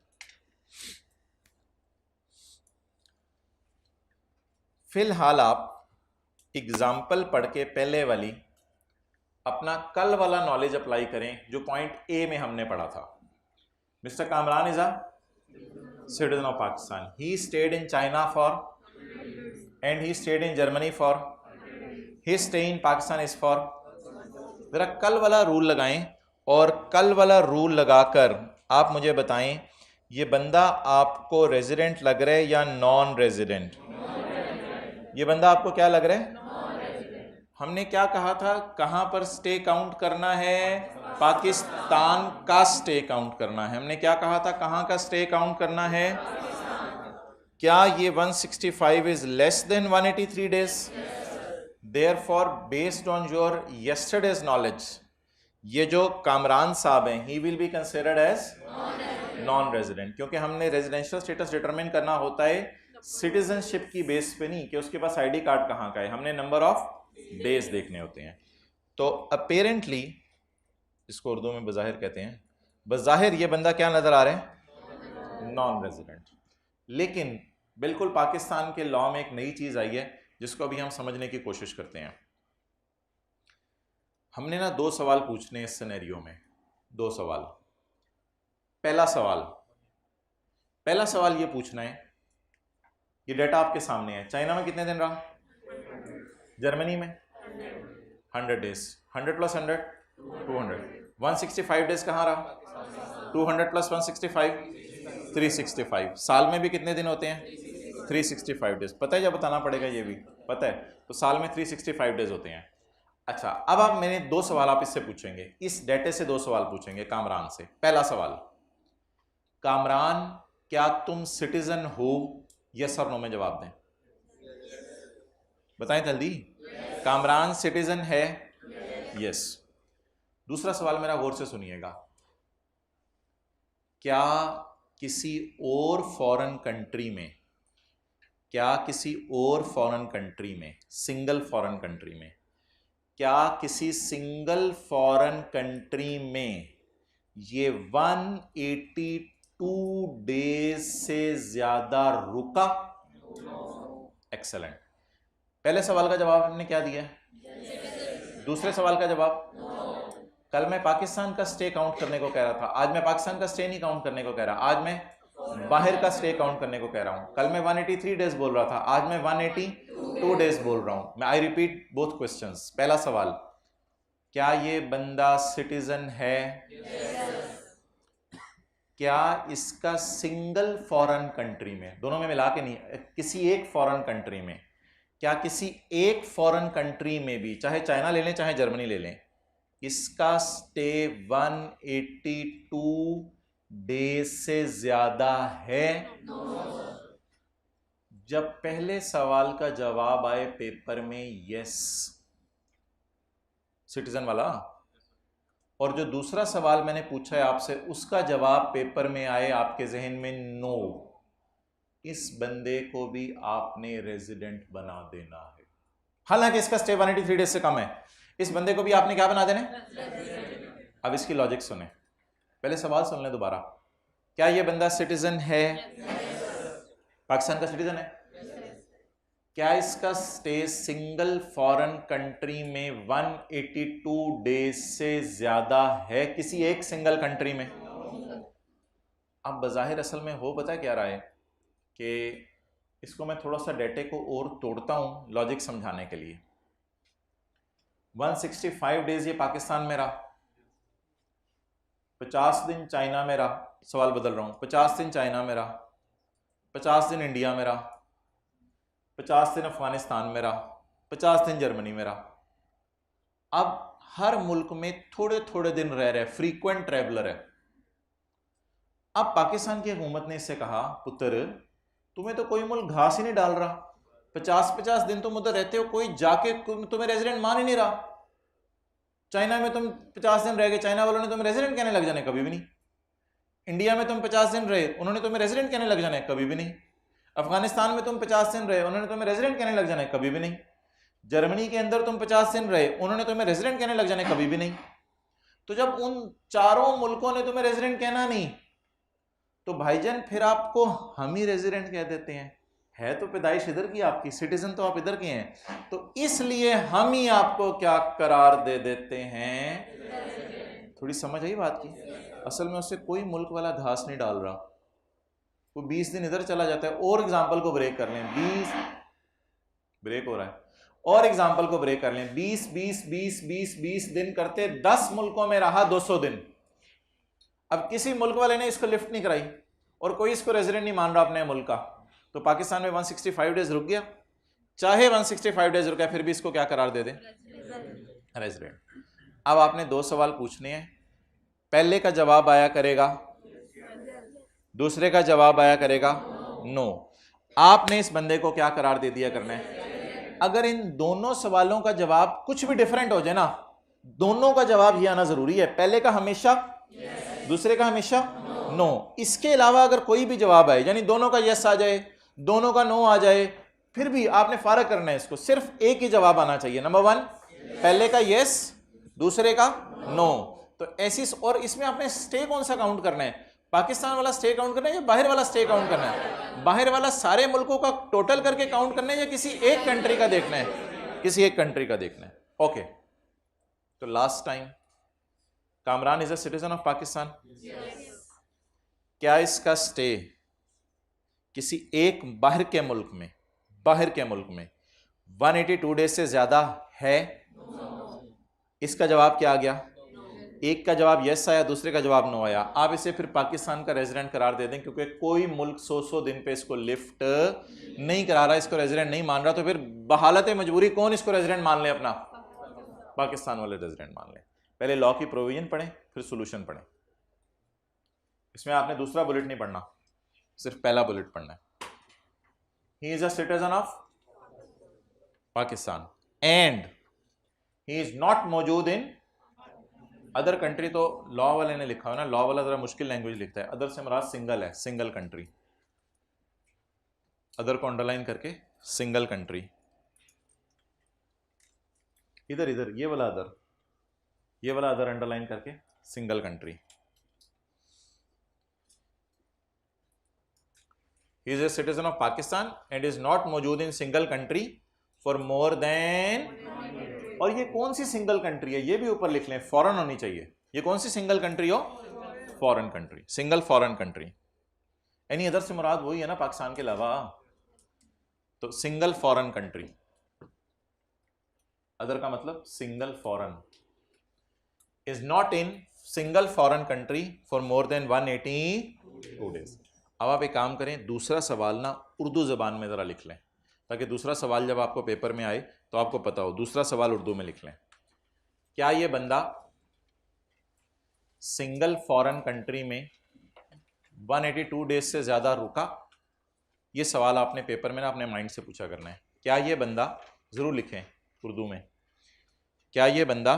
फिलहाल आप एग्जाम्पल पढ़ के पहले वाली अपना कल वाला नॉलेज अप्लाई करें जो पॉइंट ए में हमने पढ़ा था। Mister Kamran is a citizen of Pakistan. He stayed in China for and he stayed in Germany for his stay in Pakistan is for। जरा कल वाला रूल लगाएं और कल वाला रूल लगाकर आप मुझे बताएं ये बंदा आपको रेजिडेंट लग रहा है या नॉन रेजिडेंट? ये बंदा आपको क्या लग रहा है? हमने क्या कहा था, कहां पर स्टे काउंट करना है? पाकिस्तान का स्टे काउंट करना है। हमने क्या कहा था, कहां का स्टे काउंट करना है? क्या ये 165 is less than 183 days? Therefore based on your yesterday's knowledge ये जो कामरान साहब हैं he will be considered as non resident, क्योंकि हमने रेजिडेंशियल स्टेटस डिटरमिन करना होता है सिटीजनशिप की बेस पे नहीं कि उसके पास आईडी कार्ड कहाँ का है, हमने नंबर ऑफ डेज देखने होते हैं। तो अपेरेंटली इसको उर्दू में बज़ाहिर कहते हैं, बज़ाहिर ये बंदा क्या नजर आ रहा है? Non resident. लेकिन बिल्कुल पाकिस्तान के लॉ में एक नई चीज आई है जिसको अभी हम समझने की कोशिश करते हैं। हमने ना 2 सवाल पूछने हैं इस सिनेरियो में, 2 सवाल। पहला सवाल ये पूछना है, ये डेटा आपके सामने है, चाइना में कितने दिन रहा? जर्मनी में 100 डेज, 100 प्लस 100 200, 165 डेज कहाँ रहा? 200 प्लस 165 365। साल में भी कितने दिन होते हैं? 365 डेज। पता है, या बताना पड़ेगा? ये भी पता है। तो साल में 365 डेज होते हैं। अच्छा, अब आप मैंने 2 सवाल आप इससे पूछेंगे, इस डेटे से 2 सवाल पूछेंगे कामरान से। पहला सवाल, कामरान क्या तुम सिटीजन हो? यस और नो में जवाब दें, बताएं जल्दी। कामरान सिटीजन है? यस। दूसरा सवाल मेरा गौर से सुनिएगा, क्या किसी और फॉरेन कंट्री में क्या किसी और फॉरेन कंट्री में, सिंगल फॉरेन कंट्री में, क्या किसी सिंगल फॉरेन कंट्री में ये 182 डेज से ज्यादा रुका? एक्सेलेंट। पहले सवाल का जवाब हमने क्या दिया? दूसरे सवाल का जवाब? कल मैं पाकिस्तान का स्टे काउंट करने को कह रहा था, आज मैं पाकिस्तान का स्टे नहीं काउंट करने को कह रहा, आज मैं बाहर का स्टे काउंट करने को कह रहा हूं। कल मैं 183 डेज बोल रहा था, आज मैं 182 डेज बोल रहा हूं। मैं आई रिपीट बोथ क्वेश्चंस। पहला सवाल, क्या ये बंदा सिटीजन है? क्या इसका सिंगल फॉरेन कंट्री में, दोनों में मिला के नहीं, किसी एक फॉरेन कंट्री में, क्या किसी एक फॉरेन कंट्री में भी, चाहे चाइना ले लें चाहे जर्मनी ले लें, इसका स्टे 182 डेज से ज्यादा है? जब पहले सवाल का जवाब आए पेपर में यस, सिटीजन वाला, और जो दूसरा सवाल मैंने पूछा है आपसे उसका जवाब पेपर में आए आपके जहन में नो, इस बंदे को भी आपने रेजिडेंट बना देना है। हालांकि इसका स्टे 183 डेज से कम है, इस बंदे को भी आपने क्या बना देना है? अब इसकी लॉजिक सुने, पहले सवाल सुन लें दोबारा। क्या ये बंदा सिटीजन है? पाकिस्तान का सिटीजन है? क्या इसका स्टे सिंगल फॉरेन कंट्री में 182 डेज से ज्यादा है, किसी एक सिंगल कंट्री में? अब बज़ाहिर असल में हो पता क्या रहा है कि इसको मैं थोड़ा सा डेटे को और तोड़ता हूं लॉजिक समझाने के लिए। 165 डेज ये पाकिस्तान में रहा, 50 दिन चाइना में रहा, सवाल बदल रहा हूं, 50 दिन चाइना में रहा, 50 दिन इंडिया में रहा, 50 दिन अफगानिस्तान में रहा, 50 दिन जर्मनी में रहा। अब हर मुल्क में थोड़े थोड़े दिन रह रहे, फ्रीक्वेंट ट्रैवलर है। अब पाकिस्तान की हुकूमत ने इससे कहा, पुत्र तुम्हें तो कोई मुल्क घास ही नहीं डाल रहा, 50-50 दिन तुम उधर रहते हो, कोई जाके तुम्हें रेजिडेंट मान ही नहीं रहा। चाइना में तुम 50 दिन रह गए, चाइना वालों ने तुम्हें रेजिडेंट कहने लग जाने, कभी भी नहीं। इंडिया में तुम 50 दिन रहे, उन्होंने तुम्हें रेजिडेंट कहने लग जाने, कभी भी नहीं। अफगानिस्तान में तुम 50 दिन रहे, उन्होंने तुम्हें रेजिडेंट कहने लग जाने, कभी भी नहीं। जर्मनी के अंदर तुम 50 दिन रहे, उन्होंने तुम्हें रेजिडेंट कहने लग जाने, कभी भी नहीं। तो जब उन चारों मुल्कों ने तुम्हें रेजिडेंट कहना नहीं, तो भाईजान फिर आपको हम ही रेजिडेंट कह देते हैं। है तो पैदाइश इधर की आपकी, सिटीजन तो आप इधर के हैं, तो इसलिए हम ही आपको क्या करार दे देते हैं। थोड़ी समझ आई बात की? असल में उससे कोई मुल्क वाला घास नहीं डाल रहा, वो 20 दिन इधर चला जाता है। और एग्जाम्पल को ब्रेक कर लें, 20 ब्रेक हो रहा है, और एग्जाम्पल को ब्रेक कर लें, 20 दिन करते 10 मुल्कों में रहा 200 दिन। अब किसी मुल्क वाले ने इसको लिफ्ट नहीं कराई और कोई इसको रेजिडेंट नहीं मान रहा अपने मुल्क का, तो पाकिस्तान में 165 डेज रुक गया। चाहे 165 डेज रुका, फिर भी इसको क्या करार दे दें? रेजिडेंट। अब आपने 2 सवाल पूछने हैं, पहले का जवाब आया करेगा, दूसरे का जवाब आया करेगा नो। आपने इस बंदे को क्या करार दे दिया करना है? अगर इन दोनों सवालों का जवाब कुछ भी डिफरेंट हो जाए ना, दोनों का जवाब ये आना जरूरी है, पहले का हमेशा दूसरे का हमेशा नो। इसके अलावा अगर कोई भी जवाब आए, यानी दोनों का यस आ जाए, दोनों का नो आ जाए, फिर भी आपने फारक करना है इसको, सिर्फ एक ही जवाब आना चाहिए। नंबर 1 पहले का यस, दूसरे का नो। तो ऐसी, और इसमें आपने स्टे कौन सा काउंट करना है? पाकिस्तान वाला स्टे काउंट करना है या बाहर वाला स्टे काउंट करना है? बाहर वाला सारे मुल्कों का टोटल करके काउंट करना है या किसी एक कंट्री का देखना है? किसी एक कंट्री का देखना है। ओके, तो last time, Kamran is a citizen of Pakistan. क्या इसका स्टे किसी एक बाहर के मुल्क में 182 डेज से ज्यादा है? इसका जवाब क्या आ गया? एक का जवाब यस आया, दूसरे का जवाब नो आया। आप इसे फिर पाकिस्तान का रेजिडेंट करार दे दें, क्योंकि कोई मुल्क 100 दिन पे इसको लिफ्ट नहीं करा रहा, इसको रेजिडेंट नहीं मान रहा। तो फिर बहालत मजबूरी कौन इसको रेजिडेंट मान ले? अपना पाकिस्तान वाले रेजिडेंट मान ले। पहले लॉ की प्रोविजन पढ़ें, फिर सोल्यूशन पढ़ें। इसमें आपने दूसरा बुलेट नहीं पढ़ना, सिर्फ पहला बुलेट पढ़ना है। ही is a citizen of Pakistan and he is not मौजूद इन अदर कंट्री। तो लॉ वाले ने लिखा है ना, लॉ वाला जरा मुश्किल लैंग्वेज लिखता है। अदर से मराद सिंगल है, सिंगल कंट्री। अदर को अंडरलाइन करके सिंगल कंट्री, इधर इधर ये वाला अदर अंडरलाइन करके single country. He is a citizen of Pakistan and is not मौजूद in single country for more then, और ये कौन सी सिंगल कंट्री है ये भी ऊपर लिख लें, फॉरेन होनी चाहिए। ये कौन सी सिंगल कंट्री हो? Foreign country, single foreign country. Any other से मुराद वही है ना पाकिस्तान के अलावा, तो सिंगल फॉरेन कंट्री, अदर का मतलब single foreign, is not in single foreign country for more than 182 days. अब आप एक काम करें, दूसरा सवाल ना उर्दू ज़बान में ज़रा लिख लें, ताकि दूसरा सवाल जब आपको पेपर में आए तो आपको पता हो। दूसरा सवाल उर्दू में लिख लें, क्या ये बंदा सिंगल फॉरेन कंट्री में 182 डेज से ज़्यादा रुका? ये सवाल आपने पेपर में ना अपने माइंड से पूछा करना है। क्या ये बंदा, ज़रूर लिखें उर्दू में, क्या ये बंदा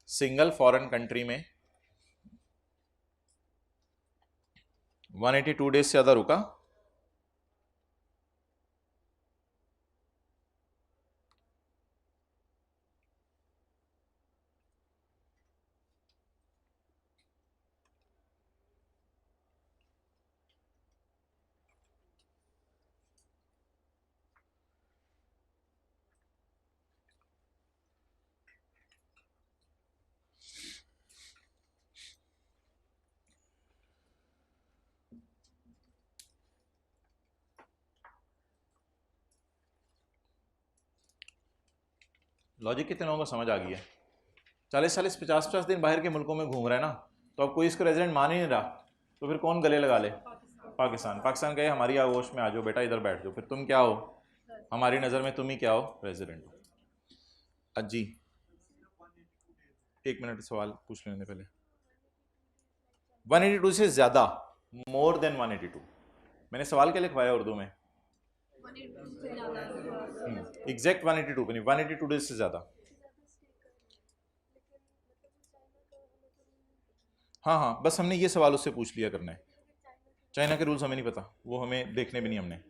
सिंगल फॉरेन कंट्री में 182 डेज से ज़्यादा रुका? लॉजिक कितने लोगों को समझ आ गई है? 40-40, 50-50 दिन बाहर के मुल्कों में घूम रहा है ना, तो अब कोई इसको रेजिडेंट मान ही नहीं रहा, तो फिर कौन गले लगा ले? पाकिस्तान कहे हमारी आगोश में आ जाओ बेटा, इधर बैठ जाओ, फिर तुम क्या हो हमारी नज़र में? तुम ही क्या हो? रेजिडेंट हो। अजी 1 मिनट सवाल पूछ लेने पहले। 182 से ज़्यादा, मोर देन 182, मैंने सवाल क्या लिखवाया उर्दू में? एग्जैक्ट 182 पे नहीं, 182 डेज से ज़्यादा। हाँ, बस हमने ये सवाल उससे पूछ लिया करना है। चाइना के रूल्स हमें नहीं पता, वो हमें देखने भी नहीं हमने,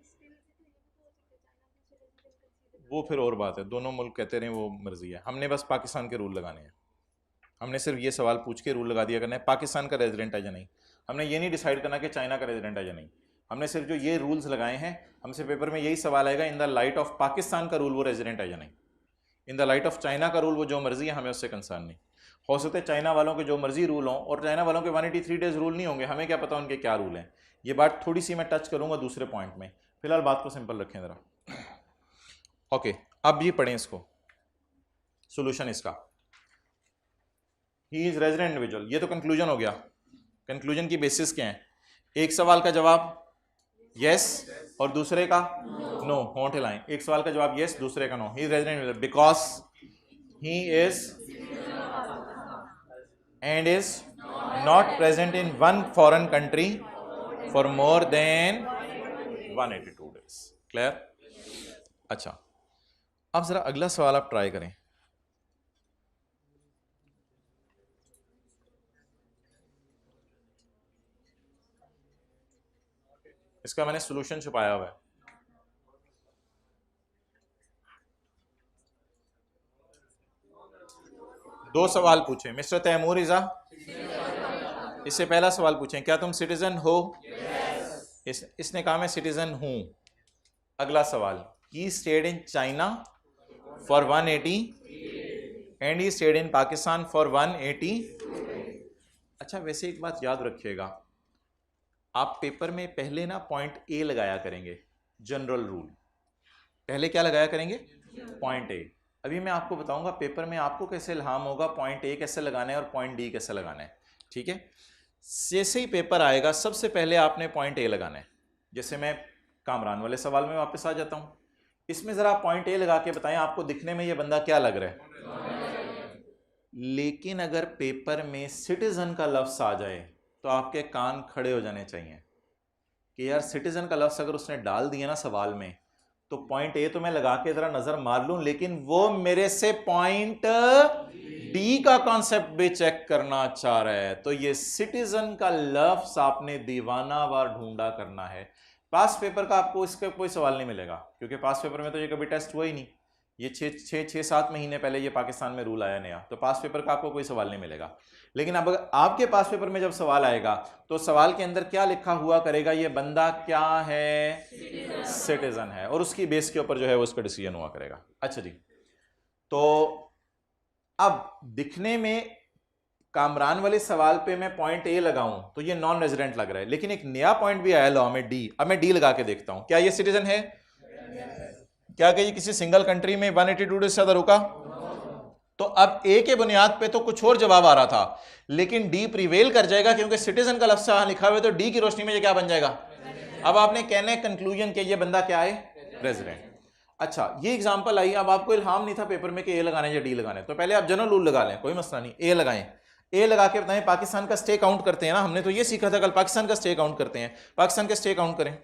वो फिर और बात है, दोनों मुल्क कहते रहे वो मर्जी है। हमने बस पाकिस्तान के रूल लगाने हैं, हमने सिर्फ ये सवाल पूछ के रूल लगा दिया करना है पाकिस्तान का रेजिडेंट है या नहीं। हमने ये नहीं डिसाइड करना कि चाइना का रेजिडेंट है या नहीं, हमने सिर्फ जो ये रूल्स लगाए हैं, हमसे पेपर में यही सवाल आएगा, in the light of Pakistan का रूल वो रेजिडेंट है या नहीं, in the light of China का रूल वो जो मर्जी है, हमें उससे कंसर्न नहीं। हो सकता है चाइना वालों के जो मर्जी रूल हों और चाइना वालों के 183 डेज रूल नहीं होंगे, हमें क्या पता उनके क्या रूल हैं। ये बात थोड़ी सी मैं टच करूंगा दूसरे पॉइंट में, फिलहाल बात को सिंपल रखें ज़रा। ओके, अब ये पढ़ें इसको, सोल्यूशन इसका, ही इज रेजिडेंट इंडिविजुअल, ये तो कंक्लूजन हो गया। कंक्लूजन की बेसिस क्या है? एक सवाल का जवाब यस और दूसरे का नो, होंठ हिलाएं। एक सवाल का जवाब यस, दूसरे का no. He is resident individual because he is and is not present in one foreign country for more than 182 days. Clear? अच्छा, अब जरा अगला सवाल आप ट्राई करें। इसका मैंने सॉल्यूशन छुपाया हुआ है। दो सवाल पूछे मिस्टर तैमूर इज़ा, इससे पहला सवाल पूछें क्या तुम सिटीजन हो? इसने कहा मैं सिटीजन हूं। अगला सवाल, he stayed in China for 180 and he stayed in Pakistan for 180। अच्छा, वैसे एक बात याद रखिएगा, आप पेपर में पहले ना पॉइंट ए लगाया करेंगे, जनरल रूल। पहले क्या लगाया करेंगे? Point A. अभी मैं आपको बताऊंगा पेपर में आपको कैसे इल्हाम होगा पॉइंट ए कैसे लगाना है और पॉइंट डी कैसे लगाना है। ठीक है, जैसे ही पेपर आएगा सबसे पहले आपने पॉइंट ए लगाना है। जैसे मैं कामरान वाले सवाल में वापस आ जाता हूं, इसमें ज़रा पॉइंट ए लगा के बताएं आपको दिखने में ये बंदा क्या लग रहा है। लेकिन अगर पेपर में सिटीजन का लफ्ज़ आ जाए तो आपके कान खड़े हो जाने चाहिए कि यार सिटीजन का लफ्ज़ अगर उसने डाल दिया ना सवाल में, तो पॉइंट ए तो मैं लगा के ज़रा नज़र मार लूं, लेकिन वो मेरे से पॉइंट डी का कॉन्सेप्ट भी चेक करना चाह रहा है। तो ये सिटीजन का लफ्ज़ आपने दीवानावार ढूंढा करना है। पास्ट पेपर का आपको इसका कोई सवाल नहीं मिलेगा, क्योंकि पास्ट पेपर में तो ये कभी टेस्ट हुआ ही नहीं। ये 6-7 महीने पहले ये पाकिस्तान में रूल आया नया, तो पास्ट पेपर का आपको कोई सवाल नहीं मिलेगा। लेकिन अब अगर आपके पास्ट पेपर में जब सवाल आएगा तो सवाल के अंदर क्या लिखा हुआ करेगा, ये बंदा क्या है, सिटीजन है, और उसकी बेस के ऊपर जो है वो उसका डिसीजन हुआ करेगा। अच्छा जी, तो अब दिखने में कामरान वाले सवाल पे मैं पॉइंट ए लगाऊं तो ये नॉन रेजिडेंट लग रहा है, लेकिन एक नया पॉइंट भी आया लॉ में डी। अब मैं डी लगा के देखता हूं, क्या ये सिटीजन है? क्या कि किसी सिंगल कंट्री में 182 डेज से ज्यादा रुका? तो अब ए के बुनियाद पे तो कुछ और जवाब आ रहा था, लेकिन डी प्रिवेल कर जाएगा क्योंकि सिटीजन का लफ्ज यहां लिखा हुआ है, तो डी की रोशनी में ये क्या बन जाएगा? अब आपने कहना है कंक्लूजन के ये बंदा क्या है, रेजिडेंट। अच्छा, ये एग्जांपल आई, अब आपको इल्हाम नहीं था पेपर में कि ए लगाने या डी लगाने, तो पहले आप जनरल रूल लगा लें, कोई मसला नहीं, ए लगाएं। ए लगा के बताएं पाकिस्तान का स्टे काउंट करते हैं ना, हमने तो ये सीखा था कल, पाकिस्तान का स्टे काउंट करते हैं। पाकिस्तान का स्टे काउंट करें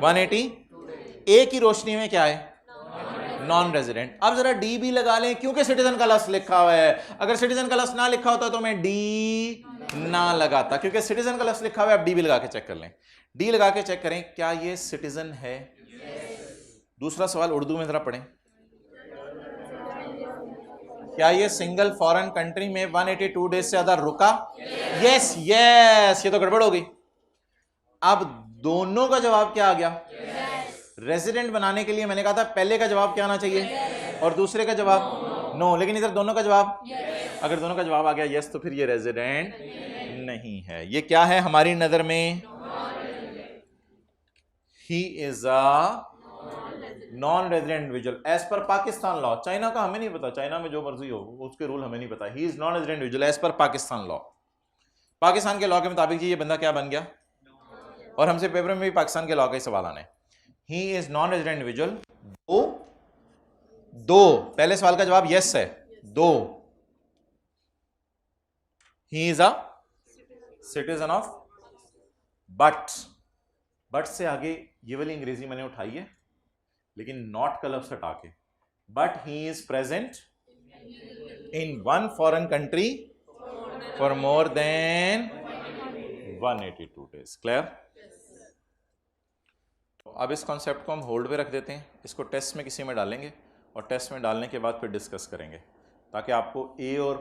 180, ए की रोशनी में क्या है, नॉन रेजिडेंट। अब जरा डी भी लगा लें क्योंकि सिटीजन का लफ्ज लिखा हुआ है, अगर सिटीजन का लफ्ज ना लिखा होता तो मैं डी ना लगाता, क्योंकि सिटीजन का लफ्ज लिखा हुआ है। अब डी भी लगा के चेक कर लें, डी लगा के चेक करें क्या ये सिटीजन है। दूसरा सवाल उर्दू में जरा पढ़ें, क्या ये सिंगल फॉरेन कंट्री में 182 डेज से ज्यादा रुका? यस यस, ये तो गड़बड़ हो गई। अब दोनों का जवाब क्या आ गया? रेजिडेंट बनाने के लिए मैंने कहा था पहले का जवाब क्या आना चाहिए और दूसरे का जवाब नो, लेकिन इधर दोनों का जवाब अगर दोनों का जवाब आ गया यस, तो फिर ये रेजिडेंट नहीं है। ये क्या है हमारी नजर में? He is a non resident individual as per Pakistan law. China का हमें नहीं पता, चाइना में जो मर्जी हो उसके रूल हमें नहीं पता। He is non resident individual as per Pakistan law. Pakistan के लॉ के मुताबिक जी ये बंदा क्या बन गया, और हमसे पेपर में भी पाकिस्तान के लॉ का ही सवाल आने। ही इज नॉन रेजिडेंट इंडिविजुअल, दो पहले सवाल का जवाब यस है, दो ही is a citizen of, but से आगे ये वाली अंग्रेजी मैंने उठाई है, लेकिन नॉट का लफ्ज हटा के, but he is present in one foreign country for more than 182 days. Clear? अब इस कॉन्सेप्ट को हम होल्ड पे रख देते हैं, इसको टेस्ट में किसी में डालेंगे और टेस्ट में डालने के बाद फिर डिस्कस करेंगे, ताकि आपको ए और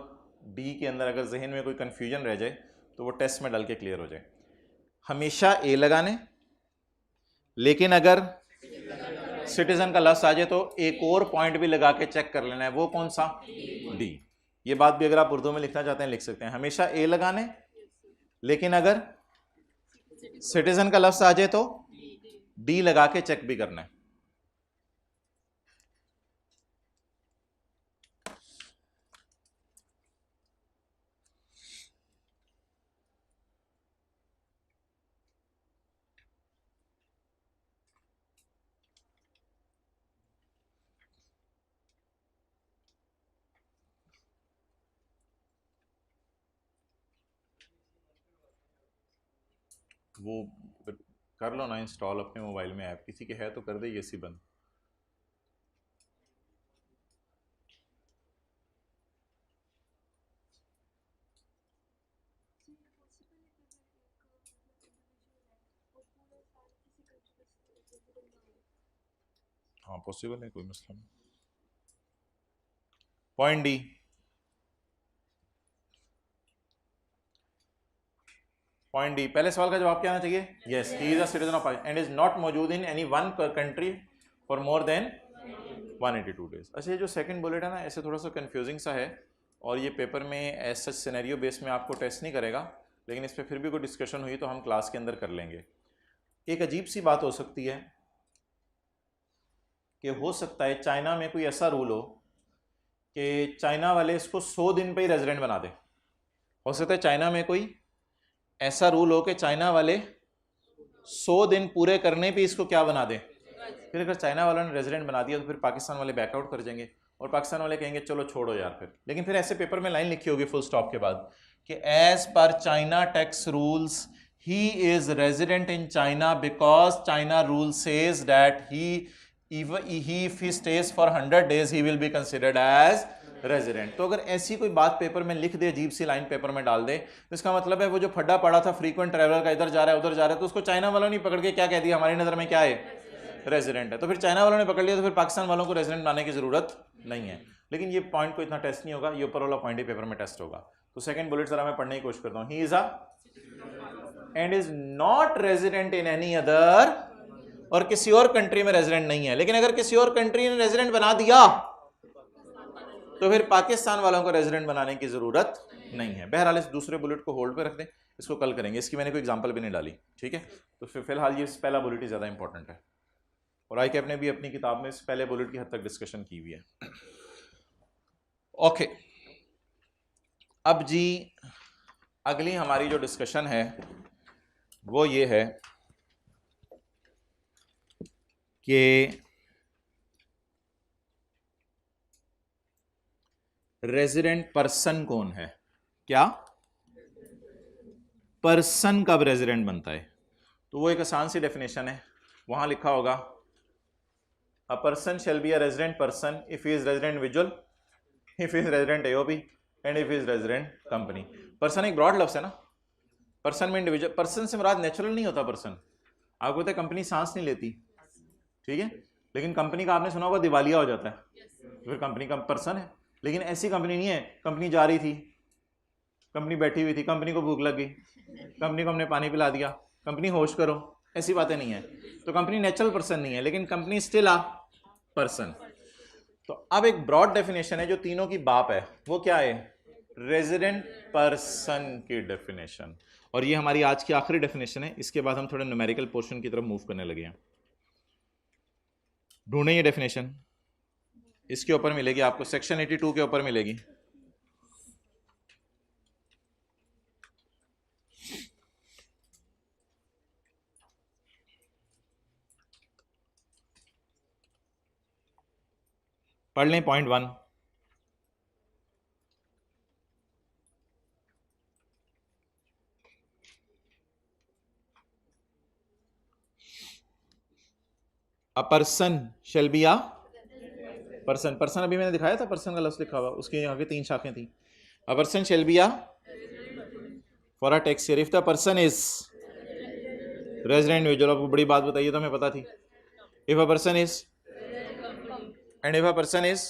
डी के अंदर अगर जहन में कोई कंफ्यूजन रह जाए तो वो टेस्ट में डाल के क्लियर हो जाए। हमेशा ए लगाने, लेकिन अगर सिटीजन का लफ्ज आ जाए तो एक और पॉइंट भी लगा के चेक कर लेना है, वो कौन सा? डी। ये बात भी अगर आप उर्दू में लिखना चाहते हैं लिख सकते हैं, हमेशा ए लगाने, लेकिन अगर सिटीजन का लफ्ज आ जाए तो डी लगा के चेक भी करना है। वो कर लो ना इंस्टॉल अपने मोबाइल में ऐप, किसी के है तो कर दे ये सी बंद। हाँ पॉसिबल है, कोई मसला नहीं। पॉइंट डी, पॉइंट डी, पहले सवाल का जवाब क्या आना चाहिए? Yes, he is a citizen of and is not मौजूद in any one country for more than 182 days. अच्छा, ये जो सेकंड बुलेट है ना, ऐसे थोड़ा सा कंफ्यूजिंग सा है, और ये पेपर में एज सच सिनेरियो बेस में आपको टेस्ट नहीं करेगा, लेकिन इस पर फिर भी कोई डिस्कशन हुई तो हम क्लास के अंदर कर लेंगे। एक अजीब सी बात हो सकती है कि हो सकता है चाइना में कोई ऐसा रूल हो कि चाइना वाले इसको 100 दिन पे ही रेजिडेंट बना दे। हो सकता है चाइना में कोई ऐसा रूल हो कि चाइना वाले 100 दिन पूरे करने पे इसको क्या बना दें। फिर अगर चाइना वालों ने रेजिडेंट बना दिया तो फिर पाकिस्तान वाले बैकआउट कर जाएंगे और पाकिस्तान वाले कहेंगे चलो छोड़ो यार फिर। लेकिन फिर ऐसे पेपर में लाइन लिखी होगी फुल स्टॉप के बाद कि as per China tax rules he is resident in China because China rule says that he if he stays for 100 days he will be considered as resident. तो अगर ऐसी कोई बात पेपर में लिख दे, अजीब सी लाइन पेपर में डाल दे, तो इसका मतलब है वो जो फड्डा पड़ा था फ्रीक्वेंट ट्रैवलर का, इधर जा रहा है उधर जा रहा है, तो उसको चाइना वालों ने पकड़ के क्या कह दिया, हमारी नज़र में क्या है, रेजिडेंट है। तो फिर चाइना वालों ने पकड़ लिया, तो फिर पाकिस्तान वालों को रेजिडेंट बनाने की जरूरत नहीं है। लेकिन ये पॉइंट को इतना टेस्ट नहीं होगा, ये ऊपर वाला पॉइंट ही पेपर में टेस्ट होगा। तो सेकंड बुलेट जरा मैं पढ़ने की कोशिश करता हूँ। ही is a and is not resident in any other, और किसी और कंट्री में रेजिडेंट नहीं है। लेकिन अगर किसी और कंट्री ने रेजिडेंट बना दिया तो फिर पाकिस्तान वालों को रेजिडेंट बनाने की जरूरत नहीं है। बहरहाल इस दूसरे बुलेट को होल्ड पे रख दें, इसको कल करेंगे, इसकी मैंने कोई एग्जांपल भी नहीं डाली, ठीक है। तो फिलहाल ये पहला बुलेट ही ज्यादा इंपॉर्टेंट है, और आई कैप ने भी अपनी किताब में इस पहले बुलेट की हद तक डिस्कशन की हुई है। ओके, अब जी अगली हमारी जो डिस्कशन है वो ये है कि रेजिडेंट पर्सन कौन है। क्या पर्सन कब रेजिडेंट बनता है? तो वो एक आसान सी डेफिनेशन है, वहां लिखा होगा अ person shall be a resident person if he is resident individual, if he is resident AOP and if he is resident company. Person एक ब्रॉड लफ्ज है ना, पर्सन में इंडिविजुअल, पर्सन से मुराद नेचुरल नहीं होता पर्सन। आपको पता है कंपनी सांस नहीं लेती, ठीक है, लेकिन कंपनी का आपने सुना होगा दिवालिया हो जाता है, फिर कंपनी का पर्सन है। लेकिन ऐसी कंपनी नहीं है, कंपनी जा रही थी, कंपनी बैठी हुई थी, कंपनी को भूख लग गई, कंपनी को हमने पानी पिला दिया, कंपनी होश करो, ऐसी बातें नहीं है। तो कंपनी नेचुरल पर्सन नहीं है, लेकिन कंपनी स्टिल आ पर्सन। तो अब एक ब्रॉड डेफिनेशन है जो तीनों की बाप है, वो क्या है, रेजिडेंट पर्सन की डेफिनेशन। और ये हमारी आज की आखिरी डेफिनेशन है, इसके बाद हम थोड़ा न्यूमेरिकल पोर्शन की तरफ मूव करने लगे हैं। ढूंढें ये डेफिनेशन, इसके ऊपर मिलेगी आपको, सेक्शन 82 के ऊपर मिलेगी। पढ़ लें point 1। A person shall be uh person, person अभी मैंने दिखाया था, पर्सन का लफ्ज लिखा हुआ, उसके यहाँ पे 3 शाखें थी। A person shall be a for a tax year if the person is resident individual. आपको बड़ी बात बताइए तो हमें पता थी, if a person is and if a person is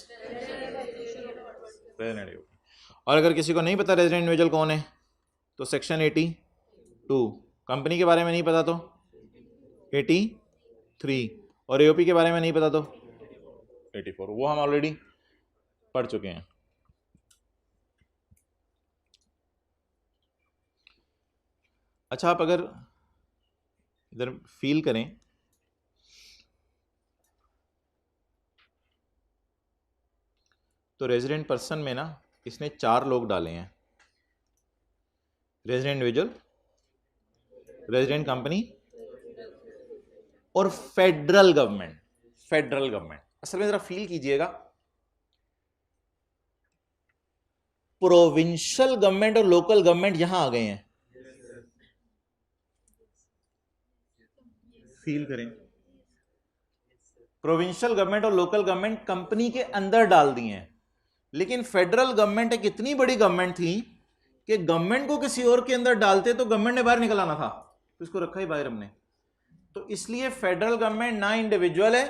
resident. और अगर किसी को नहीं पता रेजिडेंट इंडिविजुअल कौन है तो सेक्शन 82, कंपनी के बारे में नहीं पता तो 83, और एओपी के बारे में नहीं पता तो 84, वो हम ऑलरेडी पढ़ चुके हैं। अच्छा, आप अगर इधर फील करें तो रेजिडेंट पर्सन में ना इसने 4 लोग डाले हैं, रेजिडेंट इंडिविजुअल, रेजिडेंट कंपनी और फेडरल गवर्नमेंट। फेडरल गवर्नमेंट असल में जरा फील कीजिएगा, प्रोविंशियल गवर्नमेंट और लोकल गवर्नमेंट यहां आ गए हैं, फील करें, प्रोविंशियल गवर्नमेंट और लोकल गवर्नमेंट कंपनी के अंदर डाल दिए हैं। लेकिन फेडरल गवर्नमेंट एक इतनी बड़ी गवर्नमेंट थी कि गवर्नमेंट को किसी और के अंदर डालते तो गवर्नमेंट ने बाहर निकल आना था, तो इसको रखा ही बाहर हमने। तो इसलिए फेडरल गवर्नमेंट ना इंडिविजुअल है,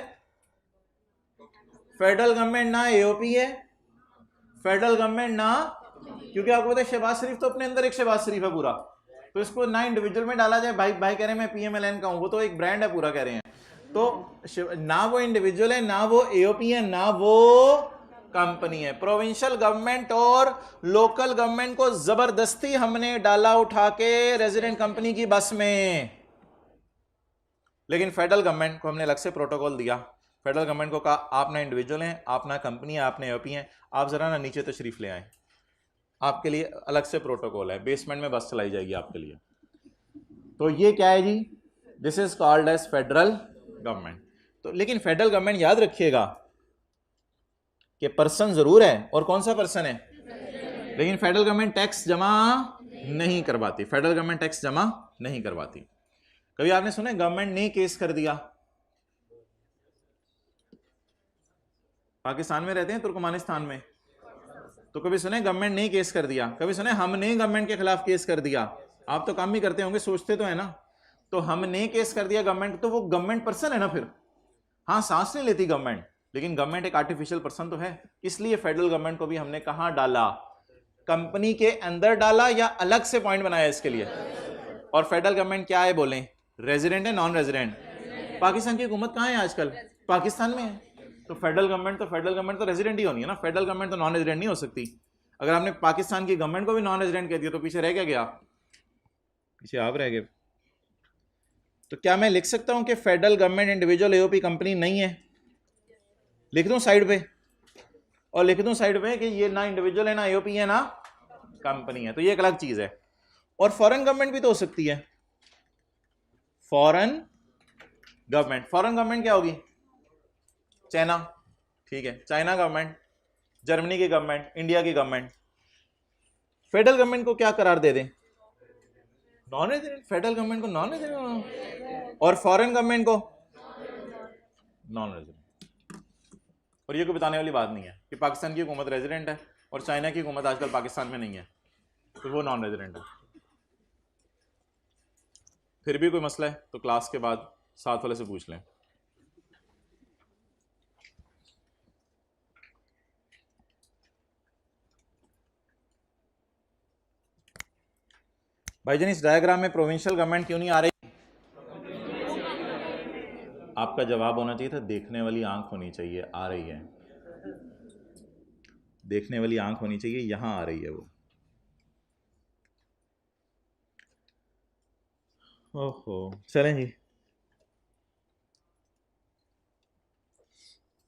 फेडरल गवर्नमेंट ना एओपी है, फेडरल गवर्नमेंट ना, क्योंकि आपको पता है शहबाज शरीफ तो अपने अंदर एक शहबाज शरीफ है पूरा, तो इसको ना इंडिविजुअल में डाला जाए। भाई भाई कह रहे हैं मैं पीएमएलएन का हूं, वो तो एक ब्रांड है पूरा कह रहे हैं, तो ना वो इंडिविजुअल है, ना वो एओपी है, ना वो कंपनी है। प्रोविंशियल गवर्नमेंट और लोकल गवर्नमेंट को जबरदस्ती हमने डाला उठा के रेजिडेंट कंपनी की बस में। लेकिन फेडरल गवर्नमेंट को हमने अलग से प्रोटोकॉल दिया, फेडरल गवर्नमेंट को कहा आप ना इंडिविजुअल हैं, आप ना कंपनी है, आप ना एओपी हैं, आप जरा ना नीचे तशरीफ ले आए, आपके लिए अलग से प्रोटोकॉल है, बेसमेंट में बस चलाई जाएगी आपके लिए। तो ये क्या है जी, this is called as federal government. तो लेकिन फेडरल गवर्नमेंट याद रखिएगा कि पर्सन जरूर है, और कौन सा पर्सन है, लेकिन फेडरल गवर्नमेंट टैक्स जमा नहीं करवाती, फेडरल गवर्नमेंट टैक्स जमा नहीं करवाती। कभी आपने सुना गवर्नमेंट ने केस कर दिया, पाकिस्तान में रहते हैं तुर्कमानिस्तान में, तो कभी सुने गवर्नमेंट ने केस कर दिया, कभी सुने हमने गवर्नमेंट के खिलाफ केस कर दिया। आप तो काम भी करते होंगे, सोचते तो है ना। तो हमने केस कर दिया गवर्नमेंट, तो वो गवर्नमेंट पर्सन है ना फिर। हाँ, सांस नहीं लेती गवर्नमेंट, लेकिन गवर्नमेंट एक आर्टिफिशियल पर्सन तो है। इसलिए फेडरल गवर्नमेंट को भी हमने कहां डाला, कंपनी के अंदर डाला या अलग से पॉइंट बनाया इसके लिए। और फेडरल गवर्नमेंट क्या है बोलें, रेजिडेंट है नॉन रेजिडेंट? पाकिस्तान की हुकूमत कहां है आजकल? पाकिस्तान में है। तो फेडरल गवर्नमेंट तो रेजिडेंट ही होनी है ना, फेडरल गवर्नमेंट तो नॉन रेजिडेंट नहीं हो सकती। अगर आपने पाकिस्तान की गवर्नमेंट को भी नॉन रेजिडेंट कह दिया तो पीछे रह क्या गया? पीछे आप रह गए। तो क्या मैं लिख सकता हूं कि federal government individual AOP company नहीं है? लिख दूं साइड पे, और लिख दूं साइड पे कि ये ना इंडिविजुअल है ना एओपी है ना कंपनी है, तो ये एक अलग चीज है। और फॉरेन गवर्नमेंट भी तो हो सकती है। फॉरेन गवर्नमेंट क्या होगी? चाइना, ठीक है, चाइना गवर्नमेंट, जर्मनी की गवर्नमेंट, इंडिया की गवर्नमेंट। फेडरल गवर्नमेंट को क्या करार दे दें? Non resident. फेडरल गवर्नमेंट को नॉन रेजिडेंट और फॉरेन गवर्नमेंट को नॉन रेजिडेंट। और ये कोई बताने वाली बात नहीं है कि पाकिस्तान की हुकूमत रेजिडेंट है और चाइना की हुकूमत आजकल पाकिस्तान में नहीं है, तो वो नॉन रेजिडेंट है। फिर भी कोई मसला है तो क्लास के बाद साथ वाले से पूछ लें। भाईजान, इस डायग्राम में प्रोविंशियल गवर्नमेंट क्यों नहीं आ रही? आपका जवाब होना चाहिए था देखने वाली आंख होनी चाहिए, आ रही है। देखने वाली आंख होनी चाहिए, यहां आ रही है वो। ओहो, चलें जी।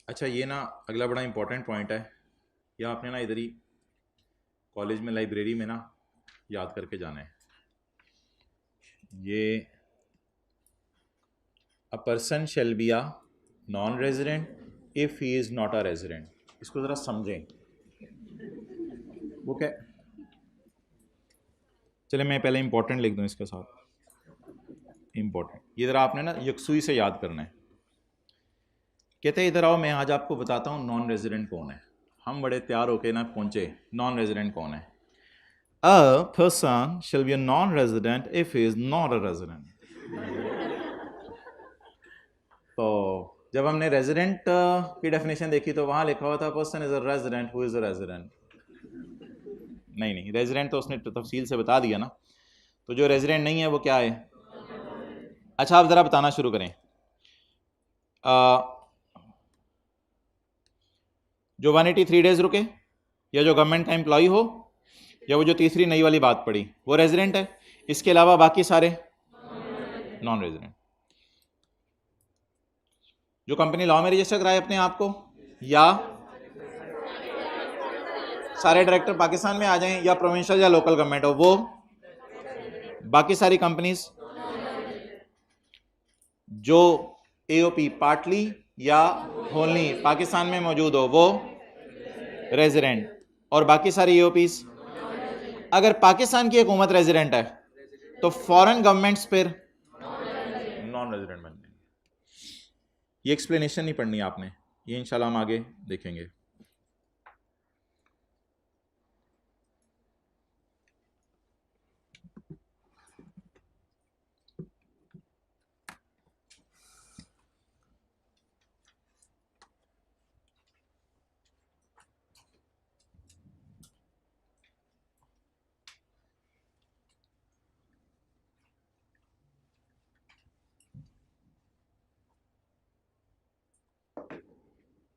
अच्छा, ये ना अगला बड़ा इंपॉर्टेंट पॉइंट है, यह आपने ना इधर ही कॉलेज में लाइब्रेरी में ना याद करके जाना है। ये अ person shall be a non resident if he is not a resident. इसको ज़रा समझें, वो क्या? चले मैं पहले इंपॉर्टेंट लिख दूं इसके साथ। इंपॉर्टेंट ये ज़रा आपने ना यकसुई से याद करना है। कहते हैं इधर आओ, मैं आज आपको बताता हूँ नॉन रेजिडेंट कौन है। हम बड़े तैयार होके ना पहुंचे, नॉन रेजिडेंट कौन है? अ person shall be a non resident if he is not a resident. तो जब हमने रेजिडेंट की डेफिनेशन देखी तो वहां लिखा हुआ था person is a resident who is a resident. नहीं, रेजिडेंट तो उसने तफसील से बता दिया ना। तो जो रेजिडेंट नहीं है वो क्या है? अच्छा, आप ज़रा बताना शुरू करें। जो 183 डेज रुके, या जो गवर्नमेंट का एम्प्लॉय हो, या वो जो तीसरी नई वाली बात पड़ी, वो रेजिडेंट है। इसके अलावा बाकी सारे नॉन रेजिडेंट। जो कंपनी लॉ में रजिस्टर कराए अपने आप को, या सारे डायरेक्टर पाकिस्तान में आ जाएं, या प्रोविंशियल या लोकल गवर्नमेंट हो, वो। बाकी सारी कंपनीज जो एओपी पार्टली या होलली पाकिस्तान में मौजूद हो, वो रेजिडेंट। और बाकी सारी एओपीज, अगर पाकिस्तान की हुकूमत रेजिडेंट है तो फॉरेन गवर्नमेंट्स फिर नॉन रेजिडेंट बन जाएंगे। ये एक्सप्लेनेशन नहीं पढ़नी आपने, ये इंशाल्लाह हम आगे देखेंगे।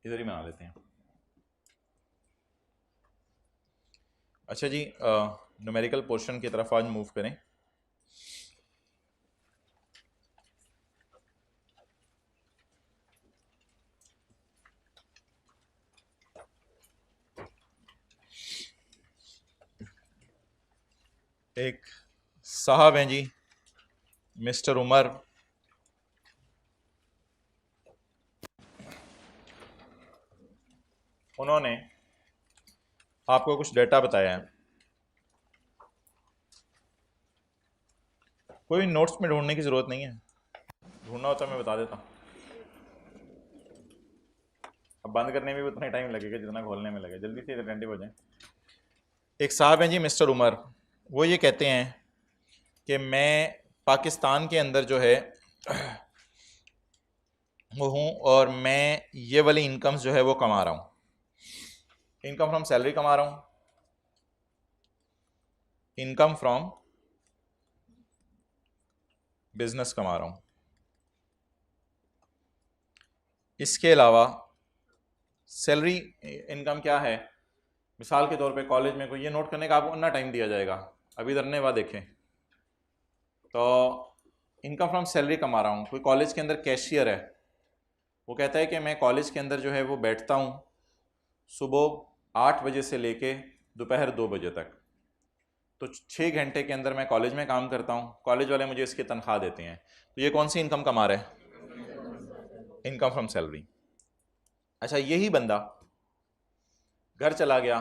इधर ही बना लेते हैं। अच्छा जी, न्यूमेरिकल पोर्शन की तरफ आज मूव करें। एक साहब हैं जी, मिस्टर उमर। उन्होंने आपको कुछ डेटा बताया है। कोई नोट्स में ढूंढने की ज़रूरत नहीं है, ढूंढना होता मैं बता देता। अब बंद करने में भी उतना ही टाइम लगेगा जितना खोलने में लगे। जल्दी से अटेंटिव हो जाएं। एक साहब हैं जी मिस्टर उमर, वो ये कहते हैं कि मैं पाकिस्तान के अंदर जो है वो हूँ और मैं ये वाली इनकम्स जो है वो कमा रहा हूँ, इनकम फ्रॉम सैलरी कमा रहा हूँ, इनकम फ्रॉम बिजनेस कमा रहा हूँ, इसके अलावा सैलरी इनकम क्या है। मिसाल के तौर पे कॉलेज में कोई ये नोट करने का आपको उतना टाइम दिया जाएगा, अभी इधर ने बाद देखें तो इनकम फ्रॉम सैलरी कमा रहा हूँ। कोई कॉलेज के अंदर कैशियर है, वो कहता है कि मैं कॉलेज के अंदर जो है वो बैठता हूँ सुबह 8 बजे से लेके दोपहर 2 बजे तक, तो 6 घंटे के अंदर मैं कॉलेज में काम करता हूँ, कॉलेज वाले मुझे इसकी तनख्वाह देते हैं। तो ये कौन सी इनकम कमा रहा है? Income from salary. अच्छा, यही बंदा घर चला गया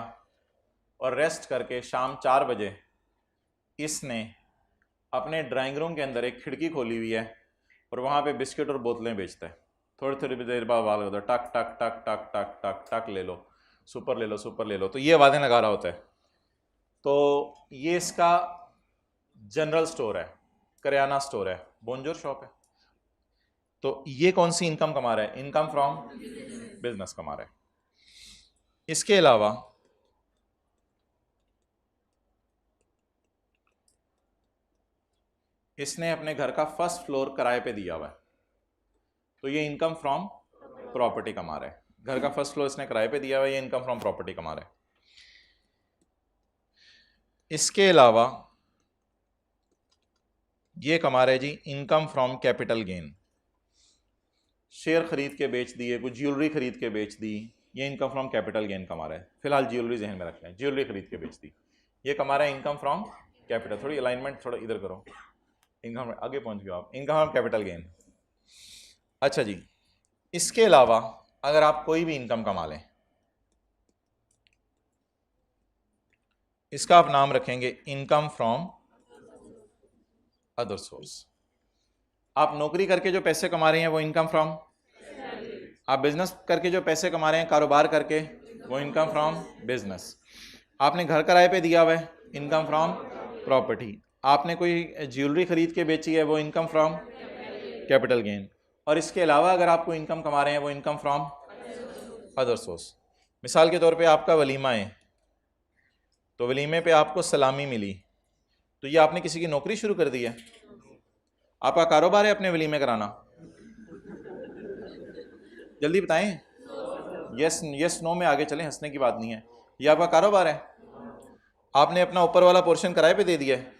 और रेस्ट करके शाम 4 बजे इसने अपने ड्राइंग रूम के अंदर एक खिड़की खोली हुई है और वहाँ पे बिस्किट और बोतलें बेचता है। थोड़ी थोड़ी देर बाद आवाज़ होता है टक टक टक टक टक टक टक, ले लो सुपर, ले लो सुपर, ले लो। तो ये आवाज़ें लगा रहा होता है। तो ये इसका जनरल स्टोर है, करियाना स्टोर है, बोनजोर शॉप है। तो ये कौन सी इनकम कमा रहा है? इनकम फ्रॉम बिजनेस कमा रहा है। इसके अलावा इसने अपने घर का फर्स्ट फ्लोर किराए पे दिया हुआ है, तो ये इनकम फ्रॉम प्रॉपर्टी कमा रहा है। घर का फर्स्ट फ्लोर इसने किराए पे दिया हुआ है, ये इनकम फ्रॉम प्रॉपर्टी कमा रहा है। इसके अलावा ये कमा रहे जी income from capital gain, share खरीद के बेच दिए, कुछ ज्वेलरी खरीद के बेच दी, ये इनकम फ्रॉम कैपिटल गेन कमा रहा है। फिलहाल ज्वेलरी जहन में रखना है, ज्वेलरी खरीद के बेच दी, ये कमा रहा है इनकम फ्रॉम कैपिटल। थोड़ी अलाइनमेंट थोड़ा इधर करो, इनकम आगे पहुंच गए आप, इनकम फ्रॉम कैपिटल गेन। अच्छा जी, इसके अलावा अगर आप कोई भी इनकम कमा लें, इसका आप नाम रखेंगे इनकम फ्रॉम अदर सोर्स। आप नौकरी करके जो पैसे कमा रहे हैं वो इनकम फ्रॉम, आप बिजनेस करके जो पैसे कमा रहे हैं कारोबार करके वो इनकम फ्रॉम बिजनेस, आपने घर किराए पे दिया हुआ है इनकम फ्रॉम प्रॉपर्टी, आपने कोई ज्वेलरी खरीद के बेची है वो इनकम फ्रॉम कैपिटल गेन, और इसके अलावा अगर आप कोई इनकम कमा रहे हैं वो इनकम फ्रॉम अदर सोर्स। मिसाल के तौर पे आपका वलीमा है, तो वलीमे पे आपको सलामी मिली, तो ये आपने किसी की नौकरी शुरू कर दी है? आपका कारोबार है अपने वलीमे कराना? जल्दी बताएं, यस यस नो में आगे चलें, हंसने की बात नहीं है। ये आपका कारोबार है, आपने अपना ऊपर वाला पोर्शन किराए पे दे दिया है,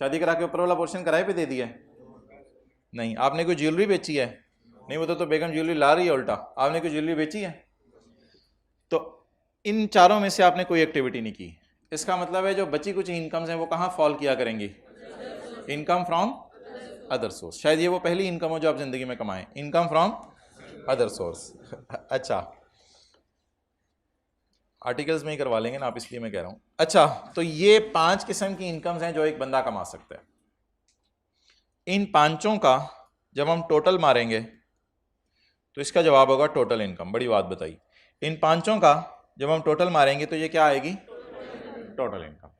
शादी करा के ऊपर वाला पोर्शन किराए पे दे दिया है? नहीं। आपने कोई ज्वेलरी बेची है? नहीं, वो तो बेगम ज्वेलरी ला रही है उल्टा, आपने कोई ज्वेलरी बेची है? तो इन चारों में से आपने कोई एक्टिविटी नहीं की। इसका मतलब है जो बची कुछ इनकम्स हैं वो कहाँ फॉल किया करेंगी? Income from other source. शायद ये वो पहली इनकम हो जो आप जिंदगी में कमाएं, इनकम फ्रॉम अदर सोर्स। अच्छा, आर्टिकल्स में ही करवा लेंगे ना आप, इसलिए मैं कह रहा हूं। अच्छा, तो ये 5 किस्म की इनकम्स हैं जो एक बंदा कमा सकता है। इन पांचों का जब हम टोटल मारेंगे तो इसका जवाब होगा टोटल इनकम। बड़ी बात बताई। इन पांचों का जब हम टोटल मारेंगे तो ये क्या आएगी? Total income.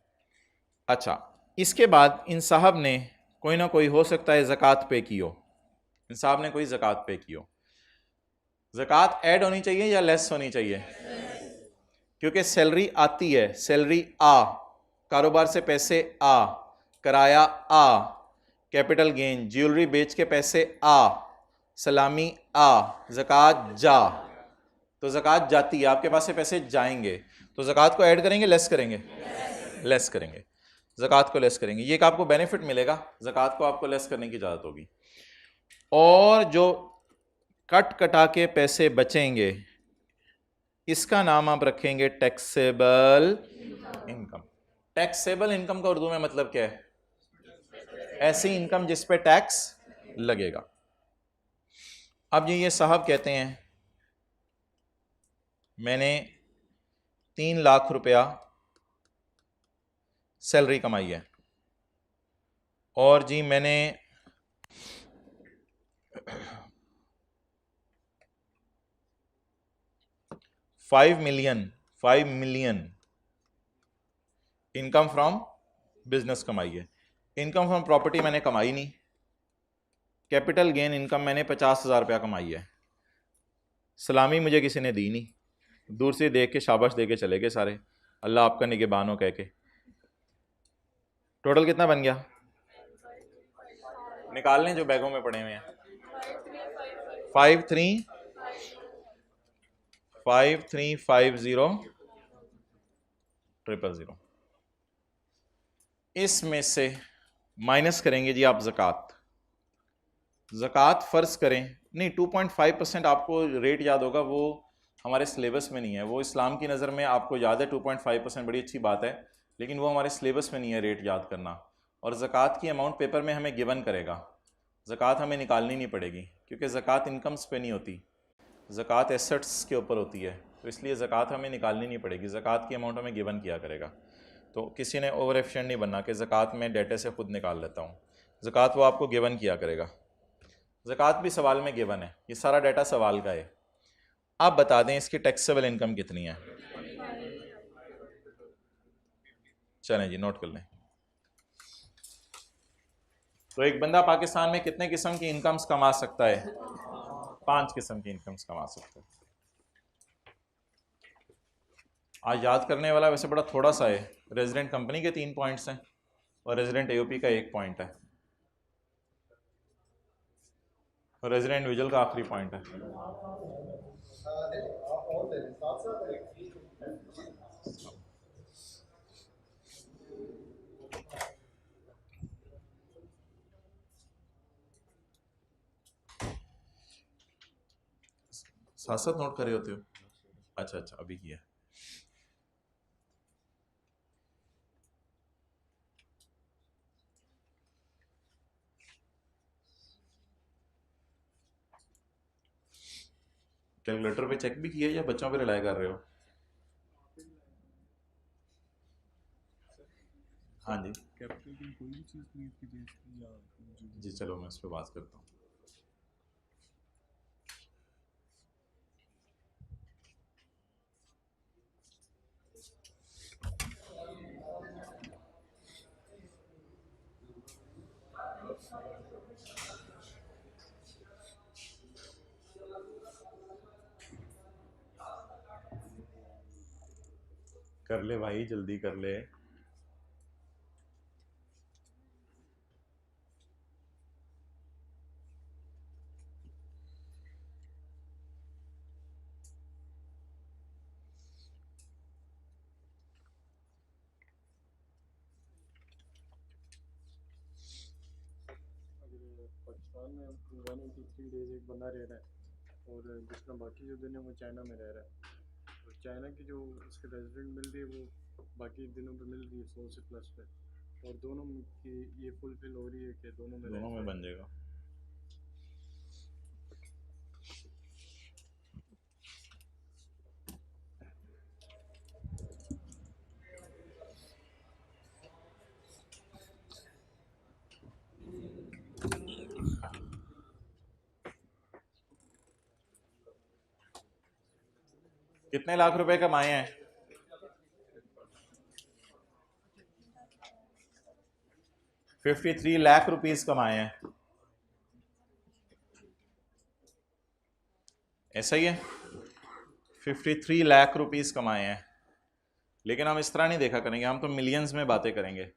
अच्छा, इसके बाद इन साहब ने कोई ना कोई हो सकता है ज़कात पे की हो, इन साहब ने कोई ज़कात पे की हो। ज़कात ऐड होनी चाहिए या लेस होनी चाहिए? क्योंकि सैलरी आती है, सैलरी आ, कारोबार से पैसे आ, किराया आ, कैपिटल गेन ज्वेलरी बेच के पैसे आ, सलामी आ, ज़कात जा। तो ज़कात जाती है, आपके पास से पैसे जाएंगे, तो ज़कात को ऐड करेंगे लेस करेंगे? लेस करेंगे, ज़कात को लेस करेंगे। ये एक आपको बेनिफिट मिलेगा, ज़कात को आपको लेस करने की इजाज़त होगी। और जो कट कटा के पैसे बचेंगे इसका नाम आप रखेंगे टैक्सेबल इनकम। टैक्सेबल इनकम का उर्दू में मतलब क्या है? ऐसी इनकम जिस पे टैक्स लगेगा। अब ये साहब कहते हैं मैंने 3 लाख रुपया सैलरी कमाई है और जी मैंने 5 मिलियन इनकम फ्रॉम बिजनेस कमाई है। इनकम फ्रॉम प्रॉपर्टी मैंने कमाई नहीं। कैपिटल गेन इनकम मैंने 50,000 रुपया कमाई है। सलामी मुझे किसी ने दी नहीं, दूर से देख के शाबाश दे के चले गए सारे, अल्लाह आपका निगहबान हो कह के। टोटल कितना बन गया? निकाल लें जो बैगों में पड़े हुए हैं। 5350,000। इसमें से माइनस करेंगे जी आप ज़कात। ज़कात फ़र्ज़ करें, नहीं 2.5% आपको रेट याद होगा, वो हमारे सिलेबस में नहीं है। वो इस्लाम की नज़र में आपको याद है 2.5% बड़ी अच्छी बात है, लेकिन वो हमारे सिलेबस में नहीं है रेट याद करना। और ज़कात की अमाउंट पेपर में हमें गिवन करेगा, ज़कात हमें निकालनी नहीं पड़ेगी, क्योंकि ज़कात इनकम्स पे नहीं होती, ज़कात एसेट्स के ऊपर होती है, तो इसलिए ज़कात हमें निकालनी नहीं पड़ेगी। ज़कात की अमाउंट हमें गिवन किया करेगा। तो किसी ने ओवर एफिशिएंट नहीं बनना कि ज़कात में डेटे से खुद निकाल लेता हूँ। ज़कात वो आपको गिवन किया करेगा। ज़कात भी सवाल में गिवन है, ये सारा डाटा सवाल का है। आप बता दें इसकी टैक्सेबल इनकम कितनी है। चलें जी नोट कर लें। तो एक बंदा पाकिस्तान में कितने किस्म की इनकम्स कमा सकता है? 5 किस्म की इनकम्स कमा सकता है। आज याद करने वाला वैसे बड़ा थोड़ा सा है। रेजिडेंट कंपनी के 3 पॉइंट्स हैं और रेजिडेंट एओपी का 1 पॉइंट है और रेजिडेंट इंडिविजुअल का आखिरी पॉइंट है। साथ साथ नोट कर रहे होते हो? अच्छा अच्छा, अभी किया। कैलकुलेटर पे चेक भी किया या बच्चों पे रिलाई कर रहे हो? हाँ जी कैपिटल की कोई भी चीज़ लीव कीजिए या जी, चलो मैं इस पर बात करता हूँ। कर ले भाई, जल्दी कर ले। अगर पाकिस्तान में 183 डेज एक बंदा रह रहा है और जितना बाकी जो दिन है वो चाइना में रह रहा है, और चाइना की जो उसके रेजिडेंट मिल रही है वो बाकी दिनों पे मिल रही है 100 से प्लस पे, और दोनों की ये फुलफिल हो रही है कि दोनों में बन जाएगा। कितने लाख रुपए कमाए हैं? 53 लाख रुपीस कमाए हैं। ऐसा ही है, 53 लाख रुपीस कमाए हैं। लेकिन हम इस तरह नहीं देखा करेंगे, हम तो मिलियंस में बातें करेंगे।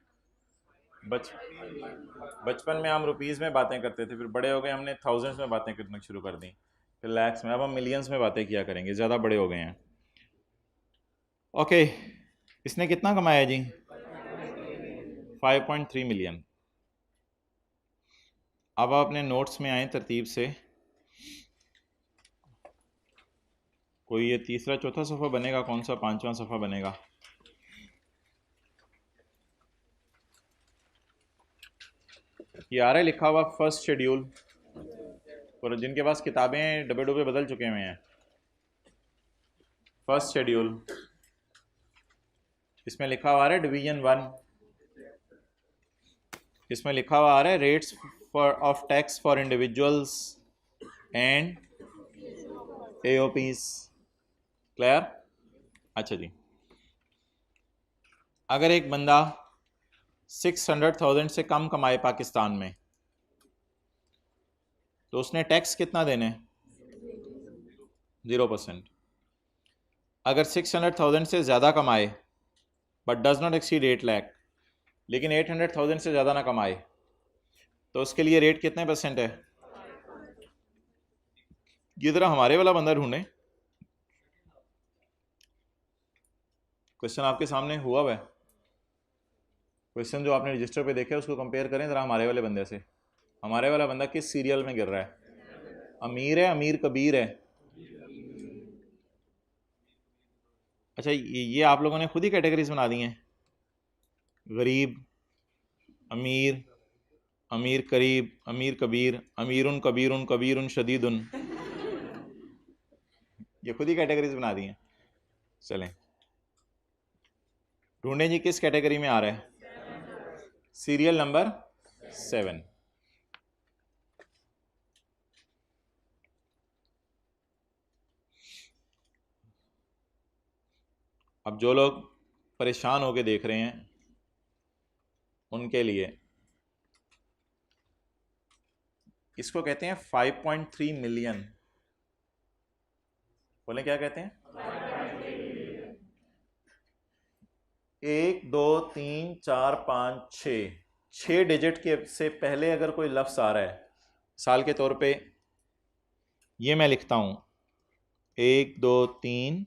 बचपन में हम रुपीज़ में बातें करते थे, फिर बड़े हो गए हमने थाउजेंड्स में बातें करना शुरू कर दी, फिर लैक्स में, अब हम मिलियंस में बातें किया करेंगे, ज़्यादा बड़े हो गए हैं। ओके, इसने कितना कमाया जी? 5.3 मिलियन। अब आप अपने नोट्स में आए तरतीब से। कोई ये तीसरा चौथा सफ़ा बनेगा, कौन सा पांचवा सफ़ा बनेगा? ये आ रहा है लिखा हुआ फर्स्ट शेड्यूल, और जिनके पास किताबें डब्बे डब्बे बदल चुके हुए हैं। फर्स्ट शेड्यूल, इसमें लिखा हुआ आ रहा है डिवीजन 1, इसमें लिखा हुआ आ रहा है rates for of tax for individuals and AOPs. Clear? अच्छा जी, अगर एक बंदा 600,000 से कम कमाए पाकिस्तान में, तो उसने टैक्स कितना देने? 0%। अगर 600,000 से ज़्यादा कमाए but does not exceed 8 lakh, लेकिन 800,000 से ज़्यादा ना कमाए, तो उसके लिए रेट कितने % है? ये ज़रा हमारे वाला बंदा ढूंढे। क्वेश्चन आपके सामने हुआ हुआ है, क्वेश्चन जो आपने रजिस्टर पे देखा है उसको कंपेयर करें ज़रा हमारे वाले बंदे से। हमारे वाला बंदा किस सीरियल में गिर रहा है? अमीर है, अमीर कबीर है? अच्छा, ये आप लोगों ने खुद ही कैटेगरीज बना दी हैं, गरीब, अमीर, अमीर करीब, अमीर कबीर, अमीरुन कबीरुन कबीरुन शदीदुन, ये खुद ही कैटेगरीज बना दी हैं। चलें ढूंढें जी किस कैटेगरी में आ रहा है? Serial number 7। अब जो लोग परेशान होके देख रहे हैं उनके लिए इसको कहते हैं 5.3 मिलियन। बोले क्या कहते हैं? 1 2 3 4 5 6 डिजिट के से पहले अगर कोई लफ्ज़ आ रहा है, साल के तौर पे ये मैं लिखता हूँ 1 2 3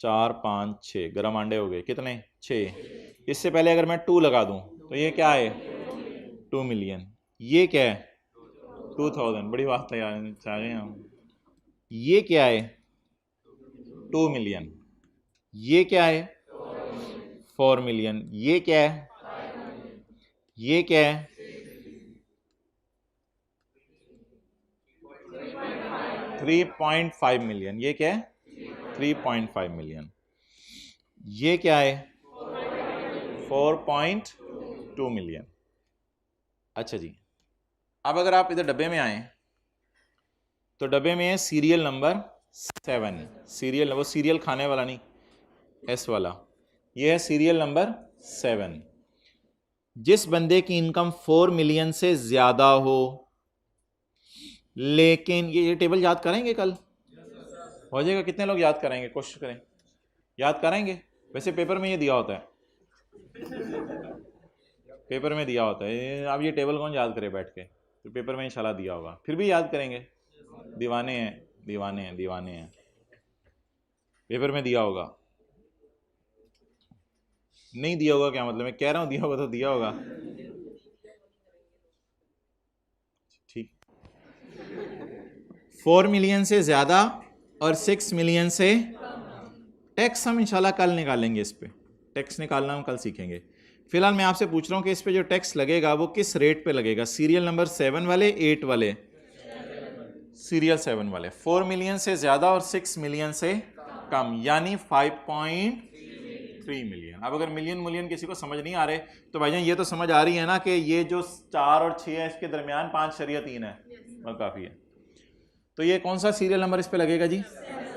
4 5 6, गरम अंडे हो गए कितने? 6। इससे पहले अगर मैं 2 लगा दूं तो ये क्या है? 2 मिलियन। ये क्या है? 2000। बड़ी बात है यार, चाहे हम। ये क्या है? 2 मिलियन। ये क्या है? 4 मिलियन। ये क्या है? ये क्या है? 3.5 मिलियन। ये क्या है? 3.5 मिलियन। ये क्या है? 4.2 मिलियन। अच्छा जी, अब अगर आप इधर डब्बे में आए तो डब्बे में है सीरियल नंबर 7। सीरियल, वो सीरियल खाने वाला नहीं, एस वाला, ये है सीरियल नंबर 7। जिस बंदे की इनकम 4 मिलियन से ज्यादा हो, लेकिन ये टेबल याद करेंगे कल? हो जाएगा? कितने लोग याद करेंगे? कोशिश करें, याद करेंगे। वैसे पेपर में ये दिया होता है, पेपर में दिया होता है। अब ये टेबल कौन याद करे बैठ के? तो पेपर में इंशाल्लाह दिया होगा, फिर भी याद करेंगे। दीवाने हैं, दीवाने हैं, दीवाने हैं। पेपर में दिया होगा। नहीं दिया होगा क्या मतलब? मैं कह रहा हूँ दिया होगा तो दिया होगा। ठीक, 4 मिलियन से ज़्यादा और 6 मिलियन से टैक्स हम इंशाल्लाह कल निकालेंगे। इस पे टैक्स निकालना हम कल सीखेंगे। फिलहाल मैं आपसे पूछ रहा हूँ कि इस पे जो टैक्स लगेगा वो किस रेट पे लगेगा? सीरियल नंबर 7 वाले, 8 वाले? सीरियल 7 वाले। 4 मिलियन से ज़्यादा और 6 मिलियन से कम, यानी 5.3 मिलियन। अब अगर मिलियन मिलियन किसी को समझ नहीं आ रहे तो भाईजान ये तो समझ आ रही है ना कि ये जो 4 और 6 है इसके दरमियान 5 शरिया 3 है, और काफ़ी है। तो ये कौन सा सीरियल नंबर इस पे लगेगा जी?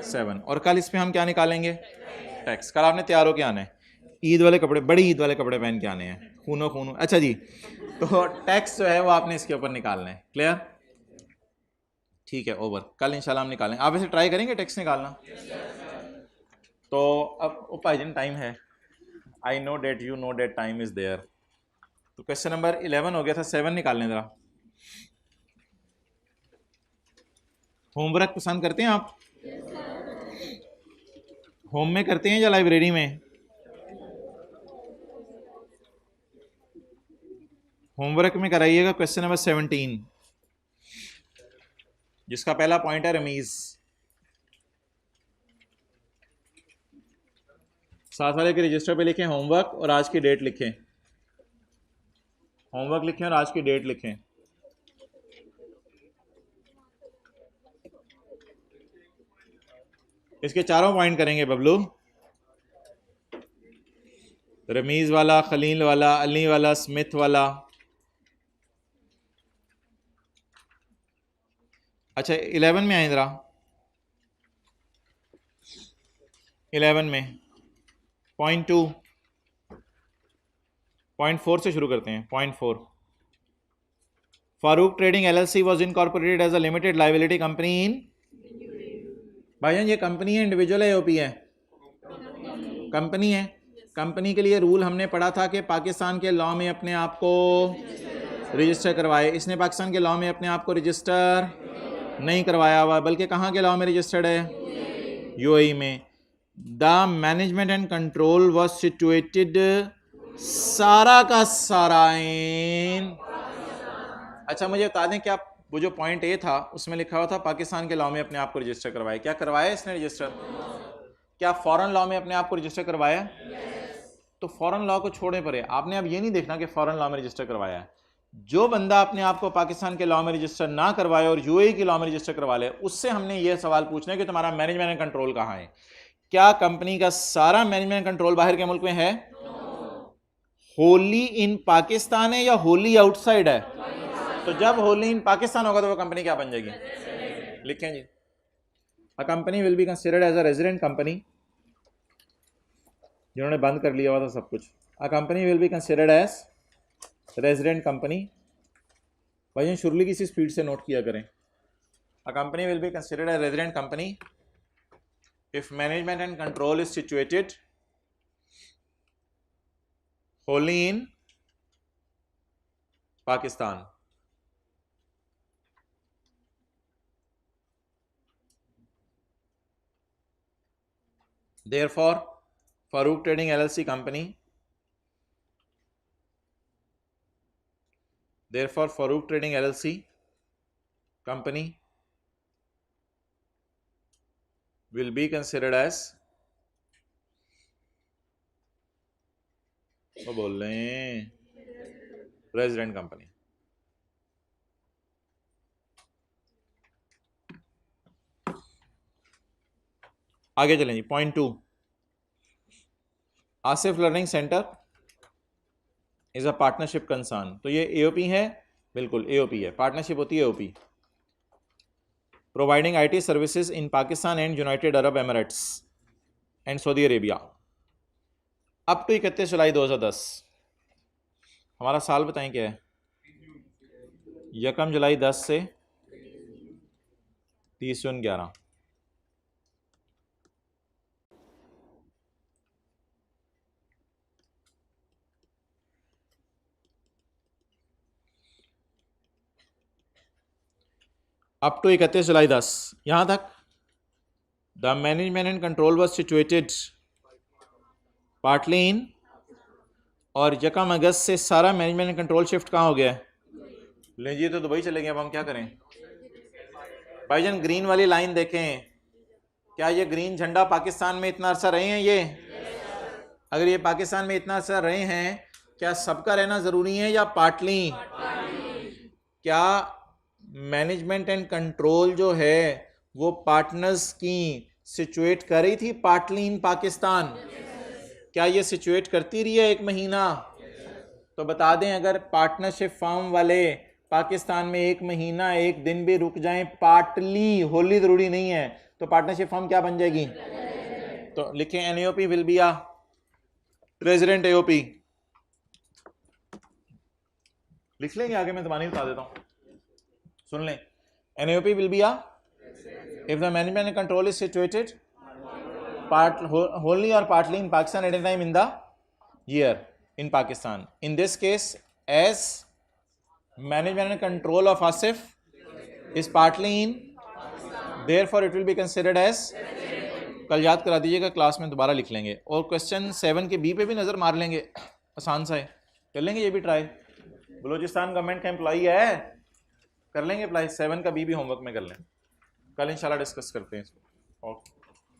7। और कल इस पे हम क्या निकालेंगे? टैक्स। कल आपने तैयार होके आना है, ईद वाले कपड़े, बड़ी ईद वाले कपड़े पहन के आने हैं, खूनो खूनो। अच्छा जी, तो टैक्स जो है वो आपने इसके ऊपर निकालना है। क्लियर? ठीक है, ओवर। कल इंशाल्लाह हम निकालेंगे। आप इसे ट्राई करेंगे टैक्स निकालना? तो अब ओ भाईजान टाइम है, I know that you know that time is there. तो क्वेश्चन नंबर 11 हो गया था, 7 निकालने जरा। होमवर्क पसंद करते हैं आप? होम में करते हैं या लाइब्रेरी में? होमवर्क में कराइएगा क्वेश्चन नंबर 17, जिसका पहला पॉइंट है रमीज। साथ वाले के रजिस्टर पे लिखें होमवर्क और आज की डेट लिखें। होमवर्क लिखें और आज की डेट लिखें। इसके चारों पॉइंट करेंगे बबलू, रमीज वाला, खलील वाला, अली वाला, स्मिथ वाला। अच्छा 11 में आए जरा। 11 में पॉइंट 2, पॉइंट 4 से शुरू करते हैं। Point 4, Farooq trading LLC was incorporated as a limited liability company in. भाईजान ये कंपनी है, इंडिविजुअल है, AOP है? कंपनी है। कंपनी के लिए रूल हमने पढ़ा था कि पाकिस्तान के लॉ में अपने आप को रजिस्टर करवाए। इसने पाकिस्तान के लॉ में अपने आप को रजिस्टर नहीं करवाया हुआ, बल्कि कहाँ के लॉ में रजिस्टर्ड है? UAE में। The management and control was situated, सारा का सारा इन। अच्छा मुझे बता दें क्या वो जो पॉइंट A था उसमें लिखा हुआ था पाकिस्तान के लॉ में अपने आप को रजिस्टर करवाए, क्या करवाया इसने रजिस्टर? क्या फॉरेन लॉ में अपने आप को रजिस्टर करवाया? तो फॉरेन लॉ को छोड़ने पर है, आपने अब ये नहीं देखना कि फॉरेन लॉ में रजिस्टर करवाया है। जो बंदा अपने आप को पाकिस्तान के लॉ में रजिस्टर ना करवाए और UAE के लॉ में रजिस्टर करवा ले, उससे हमने ये सवाल पूछना है कि तुम्हारा मैनेजमेंट एंड कंट्रोल कहाँ है? क्या कंपनी का सारा मैनेजमेंट कंट्रोल बाहर के मुल्क में है? होली इन पाकिस्तान है या होली आउटसाइड है? तो जब होली इन पाकिस्तान होगा तो वो कंपनी क्या बन जाएगी? लिखें जी, a company will be considered as a resident company, जिन्होंने बंद कर लिया हुआ था सब कुछ। A company will be considered as resident company. भाई शुरुली किसी स्पीड से नोट किया करें। A company will be considered as resident company if management and control is situated wholly in Pakistan. Therefore, Farouk Trading LLC company, therefore Farouk Trading LLC company will be considered as, वो बोल रहे हैं, रेजिडेंट कंपनी। आगे चलें जी। Point 2, Asif learning centre is a partnership concern. तो ये AOP है, बिल्कुल AOP है, पार्टनरशिप होती है AOP। Providing IT services in Pakistan and United Arab Emirates and Saudi Arabia up to 31 July 2010। हमारा साल बताएं क्या है? 1 जुलाई 10 से 30 जून 11। अप टू 31 जुलाई 10, यहाँ तक the management and control was situated partly in, और 1 अगस्त से सारा मैनेजमेंट एंड कंट्रोल शिफ्ट कहाँ हो गया है? ले जी, तो दुबई चले गए। अब हम क्या करें? भाईजान ग्रीन वाली लाइन देखें, क्या ये ग्रीन झंडा पाकिस्तान में इतना अरसा रहे हैं? ये अगर ये पाकिस्तान में इतना अरसा रहे हैं, क्या सबका रहना ज़रूरी है या पार्टली? क्या मैनेजमेंट एंड कंट्रोल जो है वो पार्टनर्स की सिचुएट कर रही थी पार्टली इन पाकिस्तान? क्या ये सिचुएट करती रही है 1 महीना? तो बता दें, अगर पार्टनरशिप फॉर्म वाले पाकिस्तान में 1 महीना 1 दिन भी रुक जाएं, पार्टली, होली ज़रूरी नहीं है, तो पार्टनरशिप फॉर्म क्या बन जाएगी? तो लिखें NAOP will be a resident AOP। लिख लेंगे आगे, मैं ज़बानी बता देता हूँ, सुन लें। NAOP will be a, if the management and control is situated wholly or partly in Pakistan at a time in the year in Pakistan. In this case, as management and control of Asif is partly in, therefore it will be considered as। कल याद करा दीजिएगा, क्लास में दोबारा लिख लेंगे। और क्वेश्चन 7 के B पे भी नज़र मार लेंगे, आसान सा है, कर लेंगे ये भी ट्राई। बलूचिस्तान गवर्नमेंट का एम्प्लॉई है, कर लेंगे अप्लाई। 7 का B भी होमवर्क में कर लें, कल इंशाल्लाह डिस्कस करते हैं इसको। ओके।